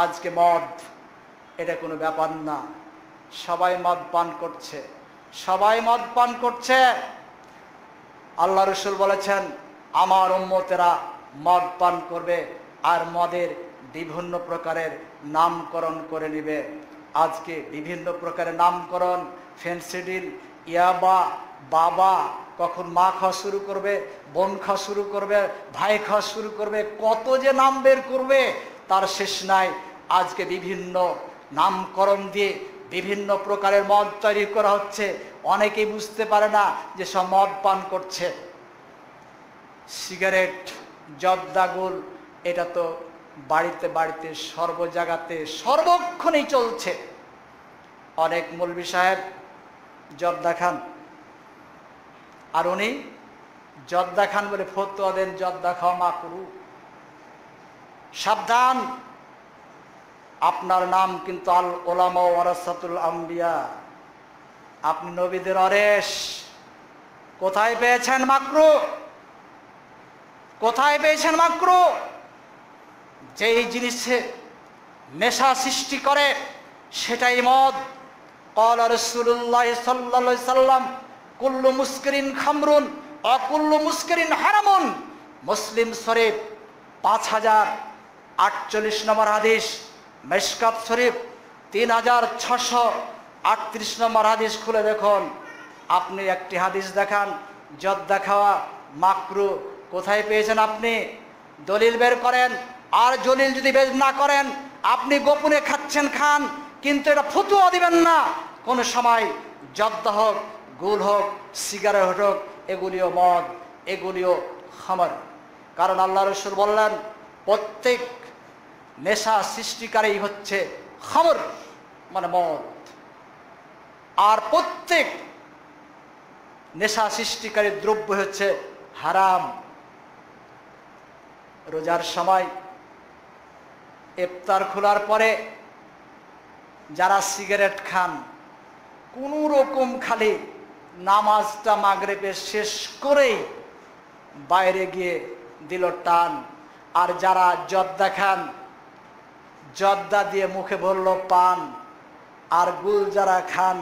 আজকে মদ এটা কোনো ব্যাপার না, সবাই মদ পান করছে, সবাই মদ পান করছে। আল্লাহ রাসূল বলেছেন আমার উম্মতেরা মদ পান করবে আর মদের বিভিন্ন প্রকারের নামকরণ করে নেবে। আজকে বিভিন্ন প্রকারের নামকরণ, ফেন্সিডিল, ইয়াবা, বাবা, কখন মা খাওয়া শুরু করবে, বোন খাওয়া শুরু করবে, ভাই খাওয়া শুরু করবে, কত যে নাম বের করবে তার শেষ নাই। আজকে বিভিন্ন নামকরণ দিয়ে বিভিন্ন প্রকারের মদ তৈরি করা হচ্ছে, অনেকেই বুঝতে পারে না যে সব মদ পান করছে। সিগারেট, জর্দাগুল, এটা তো বাড়িতে বাড়িতে সর্ব জায়গাতে সর্বক্ষণেই চলছে। অনেক মৌলভী সাহেব জর্দা খান, আর উনি জর্দা খান বলে ফতোয়া দেন জর্দা খাওয়া মাকরুহ। সাবধান, আপনার নাম কিন্তু আল উলামা ওয়ারাসাতুল আম্বিয়া, আপনি নবীদের ওয়ারিস। কোথায় পেয়েছেন মাকরুহ? কোথায় পেয়েছেন মাকরুহ? যেই জিনিসে নেশা সৃষ্টি করে সেটাই মদ। ক্বালা রাসূলুল্লাহ সাল্লাল্লাহু আলাইহি সাল্লাম কুল্লু মুসকিরিন খামরুন ওয়া কুল্লু মুসকিরিন হারামুন। মুসলিম শরীফ 5048 নম্বর হাদিস, মিশকাত শরীফ 3638 নম্বর হাদিস খুলে দেখুন। আপনি একটি হাদিস দেখান জর্দা খাওয়া মাকরুহ, কোথায় পেয়েছেন আপনি? দলিল বের করেন। আর দলিল যদি বের না করেন, আপনি গোপনে খাচ্ছেন খান, কিন্তু এটা ফতোয়া দিবেন না। কোন সময় জর্দা হোক, গুল হোক, সিগারেট হোক, এগুলিও মদ, এগুলিও খামর। কারণ আল্লাহ রাসূল বললেন প্রত্যেক নেশা সৃষ্টিকারী হচ্ছে খামর মানে মদ, আর প্রত্যেক নেশা সৃষ্টিকারী দ্রব্য হচ্ছে হারাম। রোজার সময় ইফতার খোলার পরে যারা সিগারেট খান, কোনো রকম খালি নামাজটা মাগরিবে শেষ করেই বাইরে গিয়ে দিল টান। আর যারা জর্দা খান, জর্দা দিয়ে মুখে ভরল পান। আর গুল যারা খান,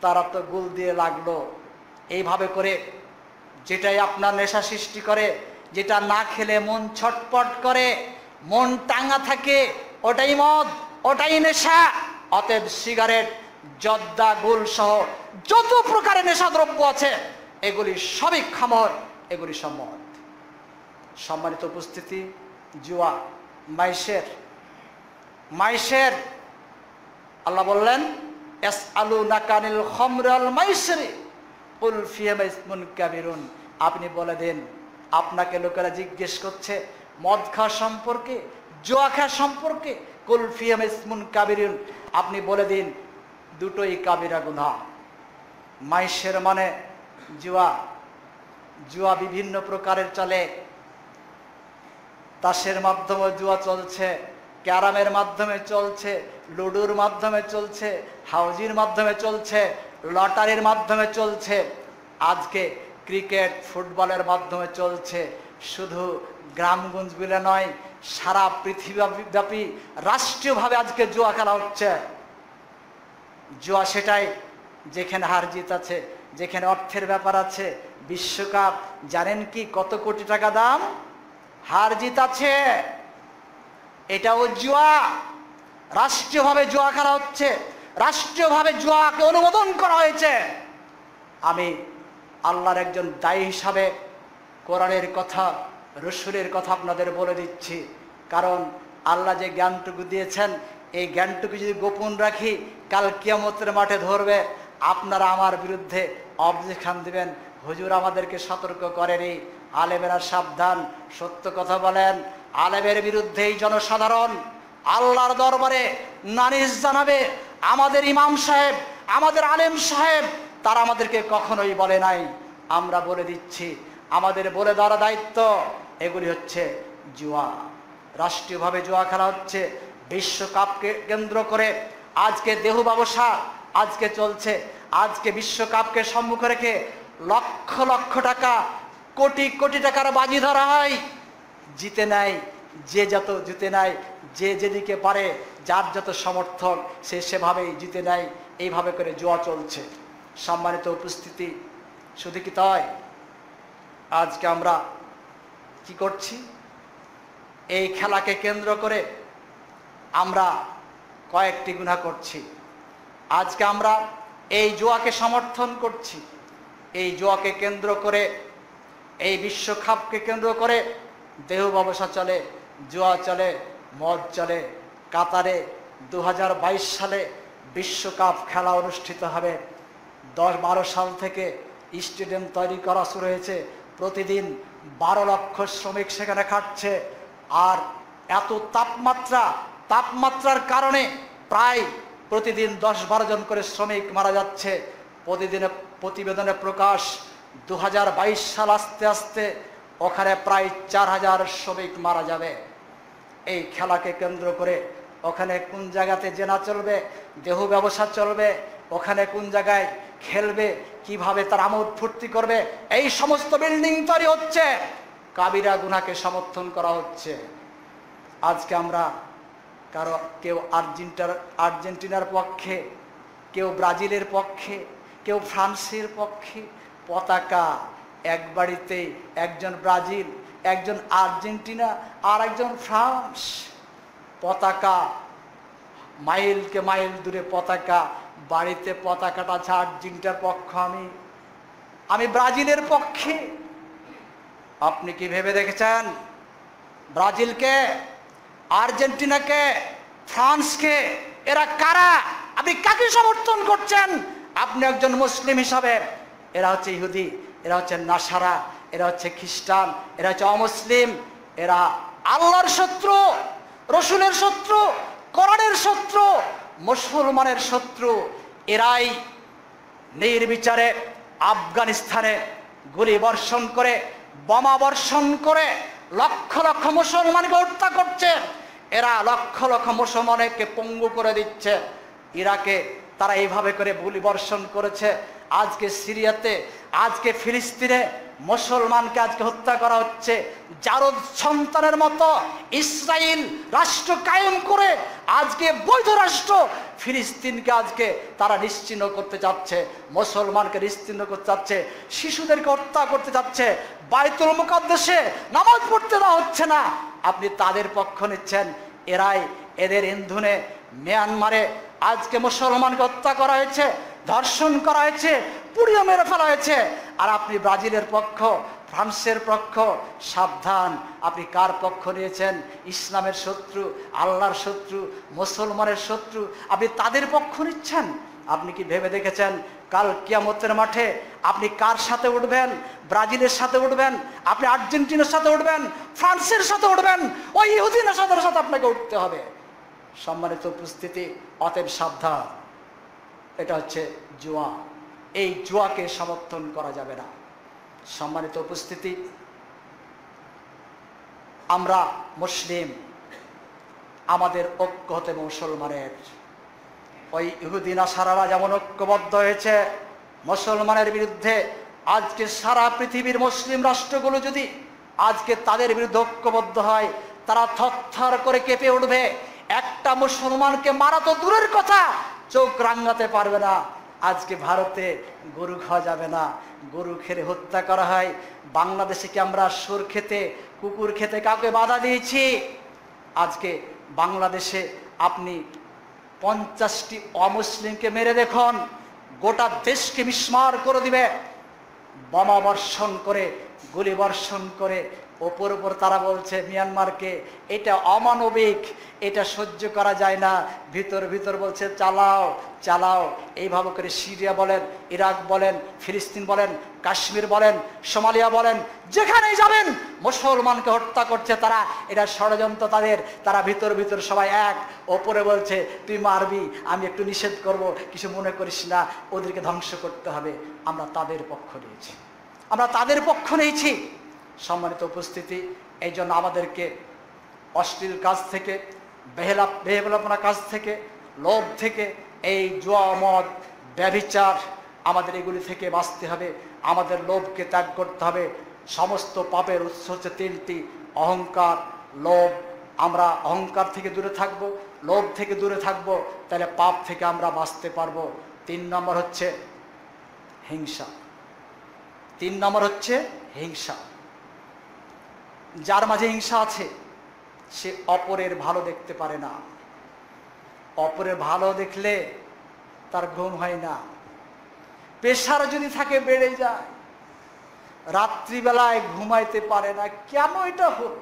তারা তো গুল দিয়ে লাগলো। এইভাবে করে যেটাই আপনার নেশা সৃষ্টি করে, যেটা না খেলে মন ছটপট করে, মন টাঙা থাকে, ওটাই মদ, ওটাই নেশা। অতএব সিগারেট, জর্দা, গুল সহ যত প্রকারের নেশা দ্রব্য আছে এগুলি সবই খামর, এগুলি সব মদ। সম্মানিত উপস্থিতি, জুয়া, মাইশের আল্লাহ বললেন ইয়াসআলুনাকা আনিল খামরি ওয়াল মাইসিরি কুল ফিহিমা ইসমুন কাবীরুন। আপনি বলে দেন, আপনাকে লোকেরা জিজ্ঞেস করছে মদ খাওয়া সম্পর্কে, জুয়া খাওয়া সম্পর্কে, কুল ফিহিমা ইসমুন কাবীরুন, আপনি বলে দিন দুটোই কাবিরা গুনাহ। মাইশের মানে জুয়া। জুয়া বিভিন্ন প্রকারের চলে। তাসের মাধ্যমে জুয়া চলছে, ক্যারামের মাধ্যমে চলছে, লুডুর মাধ্যমে চলছে, হাউজির মাধ্যমে চলছে, লটারির মাধ্যমে চলছে, আজকে ক্রিকেট, ফুটবলের মাধ্যমে চলছে। শুধু গ্রামগঞ্জ বলে নয়, সারা পৃথিবীব্যাপী রাষ্ট্রীয়ভাবে আজকে জুয়া খেলা হচ্ছে। জুয়া সেটাই যেখানে হার জিত আছে, যেখানে অর্থের ব্যাপার আছে। বিশ্বকাপ জানেন কি কত কোটি টাকা দাম? হার জিত আছে, এটাও জুয়া। রাষ্ট্রীয়ভাবে জুয়া খেলা হচ্ছে, রাষ্ট্রীয়ভাবে জুয়াকে অনুমোদন করা হয়েছে। আমি আল্লাহর একজন দায়ী হিসাবে কোরআনের কথা, রসুলের কথা আপনাদের বলে দিচ্ছি। কারণ আল্লাহ যে জ্ঞানটুকু দিয়েছেন এই জ্ঞানটুকু যদি গোপন রাখি, কাল কিয়ামতের মাঠে ধরবে, আপনারা আমার বিরুদ্ধে অবজেকশন দিবেন, হুজুর আমাদেরকে সতর্ক করেনি। আলেমেরা সাবধান, সত্য কথা বলেন। আলেমের বিরুদ্ধেই জনসাধারণ আল্লাহর দরবারে নালিশ জানাবে। আমাদের ইমাম সাহেব, আমাদের আলেম সাহেব, তারা আমাদেরকে কখনোই বলে নাই। আমরা বলে দিচ্ছি, আমাদের বলে দেওয়ার দায়িত্ব। এগুলি হচ্ছে জুয়া, রাষ্ট্রীয়ভাবে জুয়া খেলা হচ্ছে। বিশ্বকাপকে কেন্দ্র করে আজকে দেহ ব্যবসা আজকে চলছে। আজকে বিশ্বকাপকে সম্মুখে রেখে লক্ষ লক্ষ টাকা, কোটি কোটি টাকার বাজি ধরা হয়। জিতে নেয় যে যত, জিতে নেয় যে যেদিকে পারে, যার যত সমর্থক সে সেভাবেই জিতে নেয়। এইভাবে করে জুয়া চলছে। সম্মানিত উপস্থিতি, শুধু কি তাই, আজকে আমরা কি করছি? এই খেলাকে কেন্দ্র করে আমরা কয়েকটি গুনাহ করছি। আজকে আমরা এই জুয়াকে সমর্থন করছি। এই জুয়াকে কেন্দ্র করে, এই বিশ্বকাপকে কেন্দ্র করে দেহ ব্যবসা চলে, জুয়া চলে, মদ চলে। কাতারে 2022 সালে বিশ্বকাপ খেলা অনুষ্ঠিত হবে। 10-12 সাল থেকে স্টেডিয়াম তৈরি করা শুরু হয়েছে। প্রতিদিন 12 লক্ষ শ্রমিক সেখানে খাটছে। আর এত তাপমাত্রার কারণে প্রায় প্রতিদিন 10-12 জন করে শ্রমিক মারা যাচ্ছে। প্রতিবেদনে প্রকাশ 2022 সাল আসতে আসতে ওখানে প্রায় 4000 শ্রমিক মারা যাবে। এই খেলাকে কেন্দ্র করে ওখানে কোন জায়গাতে জেনা চলবে, দেহ ব্যবসা চলবে, ওখানে কোন জায়গায় খেলবে, কিভাবে তার আমোদ ফুর্তি করবে, এই সমস্ত বিল্ডিং তৈরি হচ্ছে। কাবিরা গুনাহকে সমর্থন করা হচ্ছে। আজকে আমরা কেউ আর্জেন্টিনার পক্ষে, কেউ ব্রাজিলের পক্ষে, কেউ ফ্রান্সের পক্ষে। পতাকা এক বাড়িতে, একজন ব্রাজিল, একজন আর্জেন্টিনা, আর একজন ফ্রান্স। পতাকা মাইলকে মাইল দূরে পতাকা, বাড়িতে পতাকাটা আছে আর্জেন্টিনার পক্ষ, আমি ব্রাজিলের পক্ষে। আপনি কি ভেবে দেখেছেন ব্রাজিলকে, আর্জেন্টিনাকে, ফ্রান্সকে এরা কারা? আপনি কাকে সমর্থন করছেন? আপনি একজন মুসলিম হিসাবে। এরা হচ্ছে ইহুদি, এরা হচ্ছে নাসারা, এরা হচ্ছে খ্রিস্টান, এরা হচ্ছে অমুসলিম। এরা আল্লাহর শত্রু, রসুলের শত্রু, কোরআনের শত্রু, মুসলমানের শত্রু। এরাই নির্বিচারে আফগানিস্তানে গুলি বর্ষণ করে, বোমা বর্ষণ করে লক্ষ লক্ষ মুসলমানকে হত্যা করছে। এরা লক্ষ লক্ষ মুসলমানকে পঙ্গু করে দিচ্ছে। ইরাকে তারা এইভাবে করে গুলি বর্ষণ করেছে। আজকে সিরিয়াতে, আজকে ফিলিস্তিনে মুসলমানকে আজকে হত্যা করা হচ্ছে। জারদ সন্তানের মতো ইসরায়েল রাষ্ট্র কায়েম করে আজকে বৈধ রাষ্ট্র ফিলিস্তিনকে আজকে তারা নিশ্চিহ্ন করতে চাচ্ছে, মুসলমানকে নিশ্চিহ্ন করতে চাচ্ছে, শিশুদেরকে হত্যা করতে চাচ্ছে। বাইতুল মুকাদ্দাসে নামাজ পড়তে দেওয়া হচ্ছে না। আপনি তাদের পক্ষ নিচ্ছেন। এরাই, এদের ইন্ধনে মিয়ানমারে আজকে মুসলমানকে হত্যা করা হয়েছে, ধর্ষণ করা হয়েছে, পুড়িয়ে মেরে ফেলা হয়েছে। আর আপনি ব্রাজিলের পক্ষ, ফ্রান্সের পক্ষ। সাবধান, আপনি কার পক্ষ নিয়েছেন? ইসলামের শত্রু, আল্লাহর শত্রু, মুসলমানের শত্রু। আপনি তাদের পক্ষ নিচ্ছেন। আপনি কি ভেবে দেখেছেন কাল কিয়ামতের মাঠে আপনি কার সাথে উঠবেন? ব্রাজিলের সাথে উঠবেন, আপনি আর্জেন্টিনার সাথে উঠবেন, ফ্রান্সের সাথে উঠবেন, ওই ইহুদি নাসাদের সাথে আপনাকে উঠতে হবে। সম্মানিত উপস্থিতি, অতএব সাবধান। এটা হচ্ছে জুয়া। এই জুয়াকে সমর্থন করা যাবে না। সম্মানিত উপস্থিতি, আমরা মুসলিম, আমাদের ঐক্য হতে মুসলমানের। ওই ইহুদি নাসারারা যেমন ঐক্যবদ্ধ হয়েছে মুসলমানের বিরুদ্ধে, আজকে সারা পৃথিবীর মুসলিম রাষ্ট্রগুলো যদি আজকে তাদের বিরুদ্ধে ঐক্যবদ্ধ হয়, তারা থরথর করে কেঁপে উঠবে। একটা মুসলমানকে মারা তো দূরের কথা, চোখ রাঙাতে পারবে না। আজকে ভারতে গরু খাওয়া যাবে না, গরু খেলে হত্যা করা হয়। বাংলাদেশে কি আমরা সুর খেতে, কুকুর খেতে কাউকে বাধা দিয়েছি? আজকে বাংলাদেশে আপনি 50টি অমুসলিমকে মেরে দেখুন, গোটা দেশকে বিস্মার করে দিবে। বোমা বর্ষণ করে, গুলি বর্ষণ করে ওপর ওপর তারা বলছে মিয়ানমারকে এটা অমানবিক, এটা সহ্য করা যায় না, ভিতর ভিতর বলছে চালাও চালাও। এইভাবে করে সিরিয়া বলেন, ইরাক বলেন, ফিলিস্তিন বলেন, কাশ্মীর বলেন, সোমালিয়া বলেন, যেখানেই যাবেন মুসলমানকে হত্যা করছে তারা। এটা ষড়যন্ত্র তাদের, তারা ভিতর ভিতর সবাই এক। ওপরে বলছে তুই মারবি, আমি একটু নিষেধ করব, কিছু মনে করিস না, ওদেরকে ধ্বংস করতে হবে। আমরা তাদের পক্ষ নিয়েছি, আমরা তাদের পক্ষ নিয়েছি। সম্মানিত উপস্থিতি, এই জন্য আমাদেরকে অশ্লীল কাজ থেকে, বেহেলাপনা কাজ থেকে, লোভ থেকে, এই জুয়া মদ ব্যভিচার, আমাদের এগুলি থেকে বাঁচতে হবে। আমাদের লোভকে ত্যাগ করতে হবে। সমস্ত পাপের উৎস হচ্ছে তিনটি: অহংকার, লোভ। আমরা অহংকার থেকে দূরে থাকব, লোভ থেকে দূরে থাকব, তাহলে পাপ থেকে আমরা বাঁচতে পারবো। 3 নম্বর হচ্ছে হিংসা। 3 নম্বর হচ্ছে হিংসা। যার মাঝে হিংসা আছে সে অপরের ভালো দেখতে পারে না। অপরের ভালো দেখলে তার ঘুম হয় না, প্রেশার যদি থাকে বেড়ে যায়, রাত্রিবেলায় ঘুমাইতে পারে না। কেন এটা হল?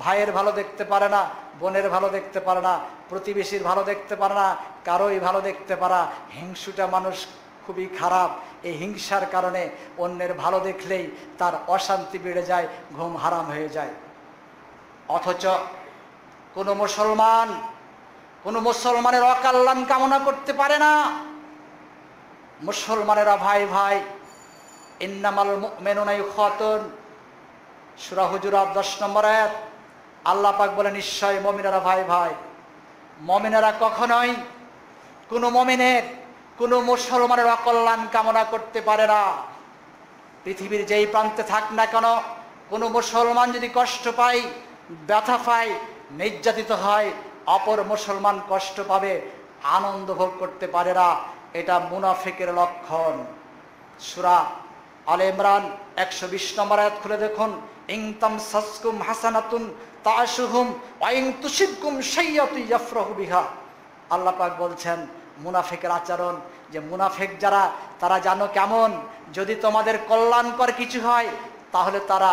ভাইয়ের ভালো দেখতে পারে না, বোনের ভালো দেখতে পারে না, প্রতিবেশীর ভালো দেখতে পারে না, কারোই ভালো দেখতে পারা। হিংসুটা মানুষ খুবই খারাপ। এই হিংসার কারণে অন্যের ভালো দেখলেই তার অশান্তি বেড়ে যায়, ঘুম হারাম হয়ে যায়। অথচ কোনো মুসলমানের অকল্যাণ কামনা করতে পারে না। মুসলমানেরা ভাই ভাই, ইন্নামাল মুমিনুনা ইখওয়াতুন, সূরা হুজুরাত 10 নম্বর আয়াত। আল্লাহ পাক বলেন নিশ্চয় মুমিনেরা ভাই ভাই। মুমিনেরা কখনোই কোনো মুসলমানের অকল্যাণ কামনা করতে পারে না। পৃথিবীর যেই প্রান্তে থাক না কেন, কোনো মুসলমান যদি কষ্ট পায়, ব্যথা পায়, নির্যাতিত হয়, অপর মুসলমান কষ্ট পাবে, আনন্দ ভোগ করতে পারে না, এটা মুনাফিকের লক্ষণ। সূরা আলে ইমরান 120 নম্বর আয়াত খুলে দেখুন। ইন তামসাসকুম হাসানাতুন তা'শুহুম ওয়া ইন তুসিবকুম সাইয়্যাতুন ইয়াফরাহু বিহা। আল্লাহ পাক বলছেন মুনাফিকের আচরণ, যে মুনাফিক যারা, তারা জানো কেমন, যদি তোমাদের কল্যাণকর কিছু হয় তাহলে তারা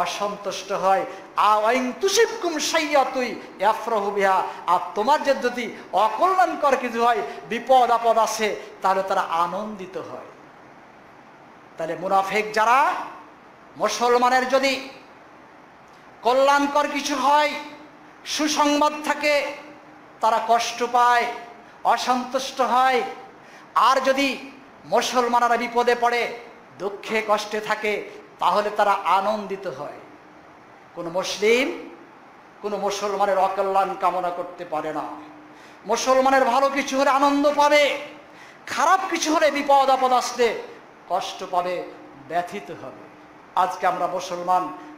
অসন্তুষ্ট হয়। আইন তুসিবকুম সাইয়্যাতুন ইয়াফরাহু বিহা, আর তোমার যদি অকল্যাণকর কিছু হয়, বিপদ আপদ আসে, তাহলে তারা আনন্দিত হয়। তাহলে মুনাফিক যারা, মুসলমানের যদি কল্যাণকর কিছু হয়, সুসংবাদ থাকে, তারা কষ্ট পায়, অসন্তুষ্ট হয়। আর যদি মুসলমানরা বিপদে পড়ে, দুঃখে কষ্টে থাকে, তাহলে তারা আনন্দিত হয়। কোনো মুসলমানের অকল্যাণ কামনা করতে পারে না। মুসলমানের ভালো কিছু হলে আনন্দ পাবে, খারাপ কিছু হলে, বিপদ আপদ আসলে কষ্ট পাবে, ব্যথিত হবে। আজকে আমরা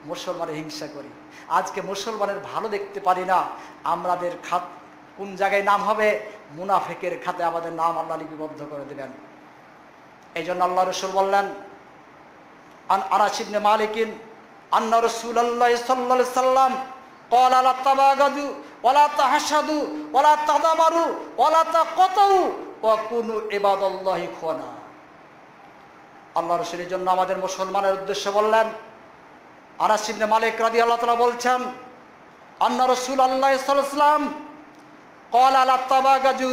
মুসলমানের হিংসা করি। আজকে মুসলমানের ভালো দেখতে পারি না। আমাদের খাত কোন জায়গায় নাম হবে? মুনাফিকের খাতে আমাদের নাম আল্লাহ লিপিবদ্ধ করে দেবেন। এই জন্য আল্লাহ রাসূল বললেন, আনাস ইবনে মালিকিন আন্না রাসূলুল্লাহ সাল্লাল্লাহু আলাইহি সাল্লাম ক্বালা লা তাবাগাদু ওয়া লা তাহাসাদু ওয়া লা তাদাবারু ওয়া লা তাকাতু ওয়া কুনু ইবাদাল্লাহি খুনা। আল্লাহ রাসূলের জন্য আমাদের মুসলমানের উদ্দেশ্যে বললেন। আনাস ইবনে মালিক রাদিয়াল্লাহু তাআলা বলছেন, আন্না রাসূলুল্লাহ সাল্লাল্লাহু আলাইহি সাল্লাম ক্বালা লা তাবাগাদু,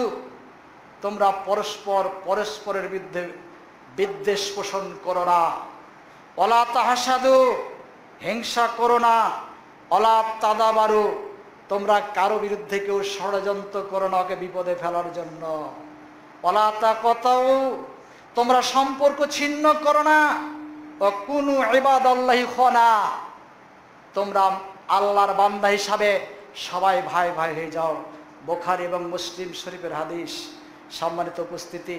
তোমরা পরস্পরের বিরুদ্ধে বিদ্বেষ পোষণ করো না। ওয়ালা তাহাসাদু, হিংসা করো না। ওয়ালা তাদাবারু, তোমরা কারো বিরুদ্ধে কেউ ষড়যন্ত্র করো না ওকে বিপদে ফেলার জন্য। ওয়ালা তাকাতাউ, তোমরা সম্পর্ক ছিন্ন করো না। ওয়া কুনু ইবাদাল্লাহি খুনা, তোমরা আল্লাহর বান্দা হিসাবে সবাই ভাই ভাই হয়ে যাও। বুখারী এবং মুসলিম শরীফের হাদিস। সম্মানিত উপস্থিতি,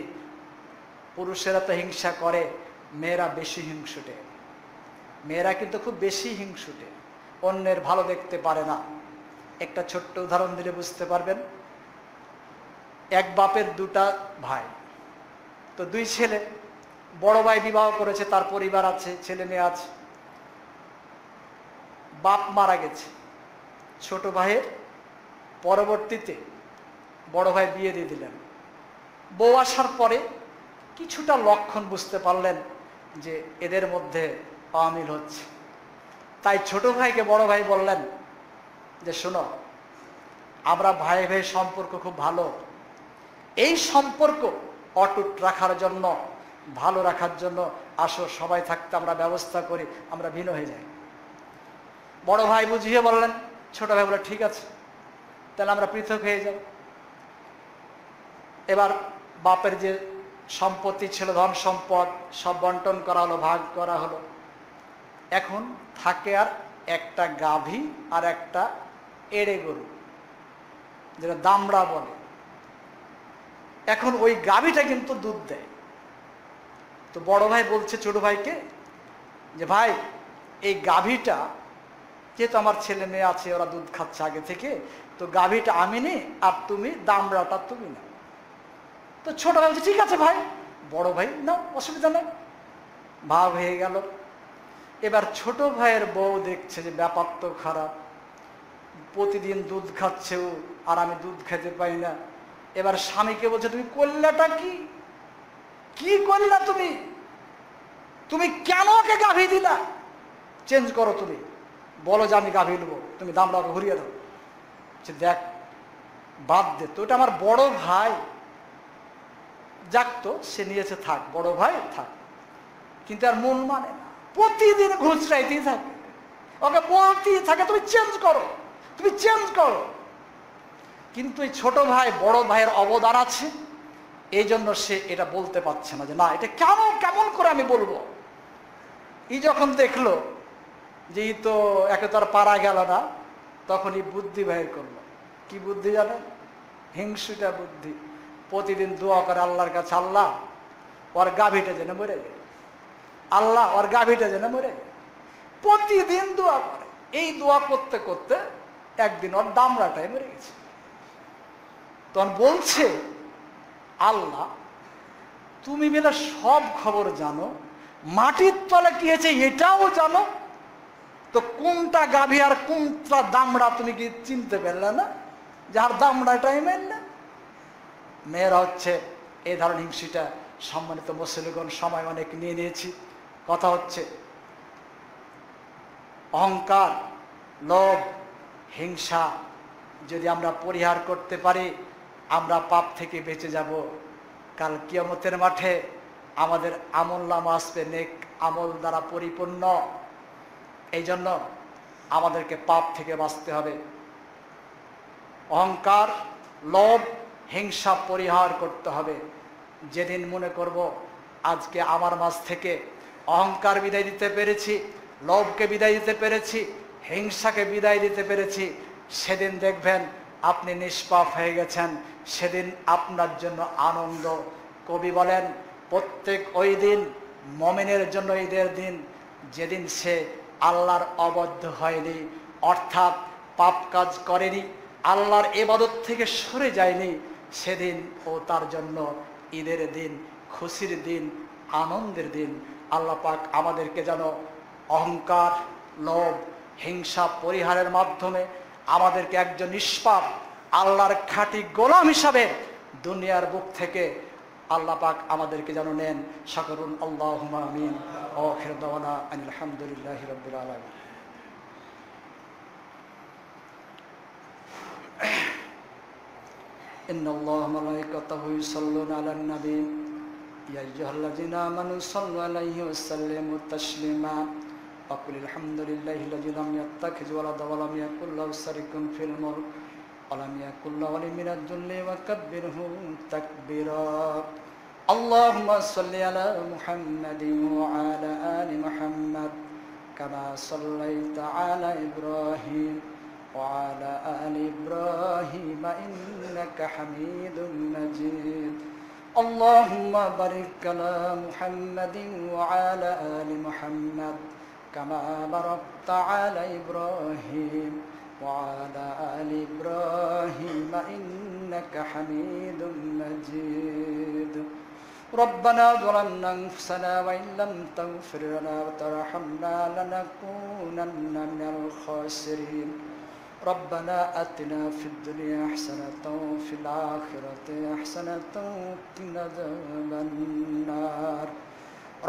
পুরুষেরা তো হিংসা করে, মেয়েরা বেশি হিংসুটে। মেয়েরা কিন্তু খুব বেশি হিংসুটে, অন্যের ভালো দেখতে পারে না। একটা ছোট্ট উদাহরণ দিলে বুঝতে পারবেন। এক বাপের 2টা ভাই, তো 2 ছেলে। বড় ভাই বিবাহ করেছে, তার পরিবার আছে, ছেলে মেয়ে আছে। বাপ মারা গেছে, ছোট ভাইয়ের পরবর্তীতে বড় ভাই বিয়ে দিয়ে দিলেন। বউ আসার পরে কিছুটা লক্ষণ বুঝতে পারলেন যে এদের মধ্যে অমিল হচ্ছে। তাই ছোট ভাইকে বড় ভাই বললেন যে শোনো, আমরা ভাই ভাই সম্পর্ক খুব ভালো, এই সম্পর্ক অটুট রাখার জন্য, ভালো রাখার জন্য আসো সবাই থাকতে আমরা ব্যবস্থা করি, আমরা ভিন্ন হয়ে যাই। বড় ভাই বুঝিয়ে বললেন, ছোট ভাই বলে ঠিক আছে, তাহলে আমরা পৃথক হয়ে যাব। এবার বাপের যে সম্পত্তি ছিল, ধন সম্পদ, সব বন্টন করা হলো, ভাগ করা হলো। এখন থাকে আর একটা গাভী আর একটা এড়ে গরু, যেটা দামড়া বলে। এখন ওই গাভীটা কিন্তু দুধ দেয়। তো বড় ভাই বলছে ছোট ভাইকে যে ভাই, এই গাভীটা, যেহেতু আমার ছেলে মেয়ে আছে, ওরা দুধ খাচ্ছে আগে থেকে, তো গাভীটা আমি নি, আর তুমি দামড়াটা তুমি না। তো ছোট ভাই বলছে ঠিক আছে ভাই। বড় ভাই নাও, অসুবিধা নেই, ভাগ হয়ে গেল। এবার ছোট ভাইয়ের বউ দেখছে যে ব্যাপার তো খারাপ, প্রতিদিন দুধ খাচ্ছে ও, আর আমি দুধ খেতে পাই না। এবার স্বামীকে বলছে তুমি করলাটা কি, কি করলা তুমি, তুমি কেন ওকে গাভী দিলা, চেঞ্জ করো, তুমি বলো যে আমি গাভী নেবো, তুমি দামড়া ঘুরিয়ে দাও। দেখ বাদ দে তো, ওটা আমার বড় ভাই, যাক তো সে নিয়েছে থাক, বড় ভাই থাক। কিন্তু আর মন মানে না, প্রতিদিন ঘুষরাইতেই থাকে, ওকে বলতেই থাকে তুমি চেঞ্জ করো, তুমি চেঞ্জ করো। কিন্তু এই ছোট ভাই বড় ভাইয়ের অবদান আছে, এই জন্য সে এটা বলতে পারছে না যে না, এটা কেমন করে আমি বলবো। ই যখন দেখলো যে ই তো একে তো আর পারা গেল না, তখন এই বুদ্ধি বাহির করলো। কি বুদ্ধি জানেন? হিংসুটা বুদ্ধি। প্রতিদিন দোয়া করে আল্লাহর কাছে, আল্লাহ ওর গাভীটা যেন মরে যায়, আল্লাহ ওর গাভীটা যেন মরে যায়। প্রতিদিন দোয়া করে। এই দোয়া করতে করতে একদিন ওর দামড়াটাই মরে গেছে। তখন বলছে, আল্লাহ তুমি বেলা সব খবর জানো, মাটির তলে কি হয়েছে এটাও জানো, তো কোনটা গাভী আর কোনটা দামড়া তুমি কি চিনতে পারলে না, যার দামড়াটাই মেললে? মেয়েরা হচ্ছে এই ধরনের হিংসিটা। সম্মানিত মুসলিমগণ, সময় অনেক নিয়ে নিয়েছি। কথা হচ্ছে অহংকার, লোভ, হিংসা যদি আমরা পরিহার করতে পারি, আমরা পাপ থেকে বেঁচে যাব। কাল কিয়ামতের মাঠে আমাদের আমলনামা আসবে নেক আমল দ্বারা পরিপূর্ণ। এই জন্য আমাদেরকে পাপ থেকে বাঁচতে হবে। অহংকার, লোভ, হিংসা পরিহার করতে হবে। যেদিন মনে করব আজকে আমার মাঝ থেকে অহংকার বিদায় দিতে পেরেছি, লোভকে বিদায় দিতে পেরেছি, হিংসাকে বিদায় দিতে পেরেছি, সেদিন দেখবেন আপনি নিষ্পাপ হয়ে গেছেন। সেদিন আপনার জন্য আনন্দ। কবি বলেন, প্রত্যেক ওই দিন মুমিনের জন্য ঈদের দিন, যেদিন সে আল্লাহর অবদ্ধ হয়নি, অর্থাৎ পাপ কাজ করেনি, আল্লাহর ইবাদত থেকে সরে যায়নি, সেদিন ও তার জন্য ঈদের দিন, খুশির দিন, আনন্দের দিন। আল্লাহ পাক আমাদেরকে যেন অহংকার, লোভ, হিংসা পরিহারের মাধ্যমে আমাদেরকে একজন নিষ্পাপ আল্লাহর খাঁটি গোলাম হিসাবে দুনিয়ার বুক থেকে আল্লাহ পাক আমাদেরকে যেন নেন। সকরুন আল্লাহুম্মা আমিন। আখির দাওয়ানা আলহামদুলিল্লাহি রাব্বিল আলামিন। ইন্নাল্লাহা ওয়া মালাইকাতাহু ইউসাল্লুনা আলান নবী ইয়া আইয়ুহাল্লাযীনা আমানু সাল্লু আলাইহি ওয়া সাল্লিমু তাসলিমা। وقل الحمد لله الذي لم يتخذ ولدا ولم يكن له شريك في الملك ولم يكن له ولي من الذل وكبره تكبيرا. اللهم صل على محمد وعلى آل محمد كما صليت على إبراهيم وعلى آل إبراهيم إنك حميد مجيد. اللهم بارك على محمد وعلى آل محمد كما باركت على إبراهيم وعلى آل إبراهيم إنك حميد مجيد. ربنا ظلمنا أنفسنا وإن لم تغفر لنا وترحمنا لنكونن من الخاسرين. ربنا آتنا في الدنيا حسنة وفي الآخرة حسنة وقنا عذاب النار.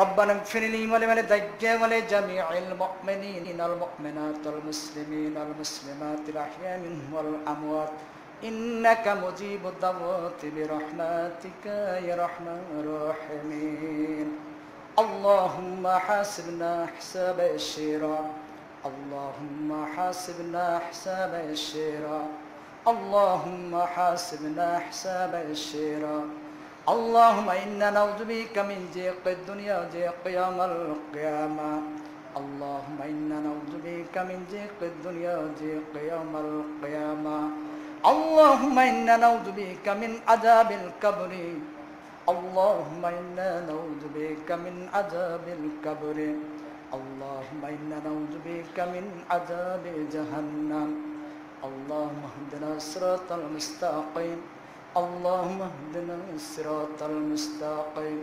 ربنا اغفر لي ولوالدي ولجميع المؤمنين والمؤمنات والمسلمين والمسلمات الأحياء منهم والأموات إنك مجيب الدعوات برحمتك يا أرحم الراحمين. اللهم حاسبنا حساب يسيرا، اللهم حاسبنا حساب يسيرا، اللهم حاسبنا حساب يسيرا. اللهم إنا نعوذ بك من ضيق الدنيا وضيق يوم القيامة. اللهم إنا نعوذ بك من ضيق الدنيا وضيق يوم القيامة. اللهم إنا نعوذ بك من عذاب القبر. اللهم إنا نعوذ بك من عذاب القبر. اللهم إنا نعوذ بك من عذاب جهنم. اللهم اهدنا الصراط المستقيم. اللهم اهدنا الصراط المستقيم.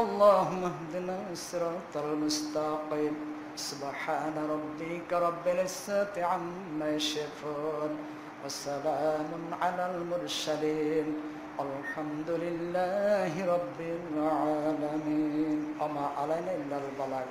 اللهم اهدنا الصراط المستقيم. سبحان ربك رب العزة عما يصفون وسلام على المرسلين الحمد لله رب العالمين. وما علينا إلا البلاغ.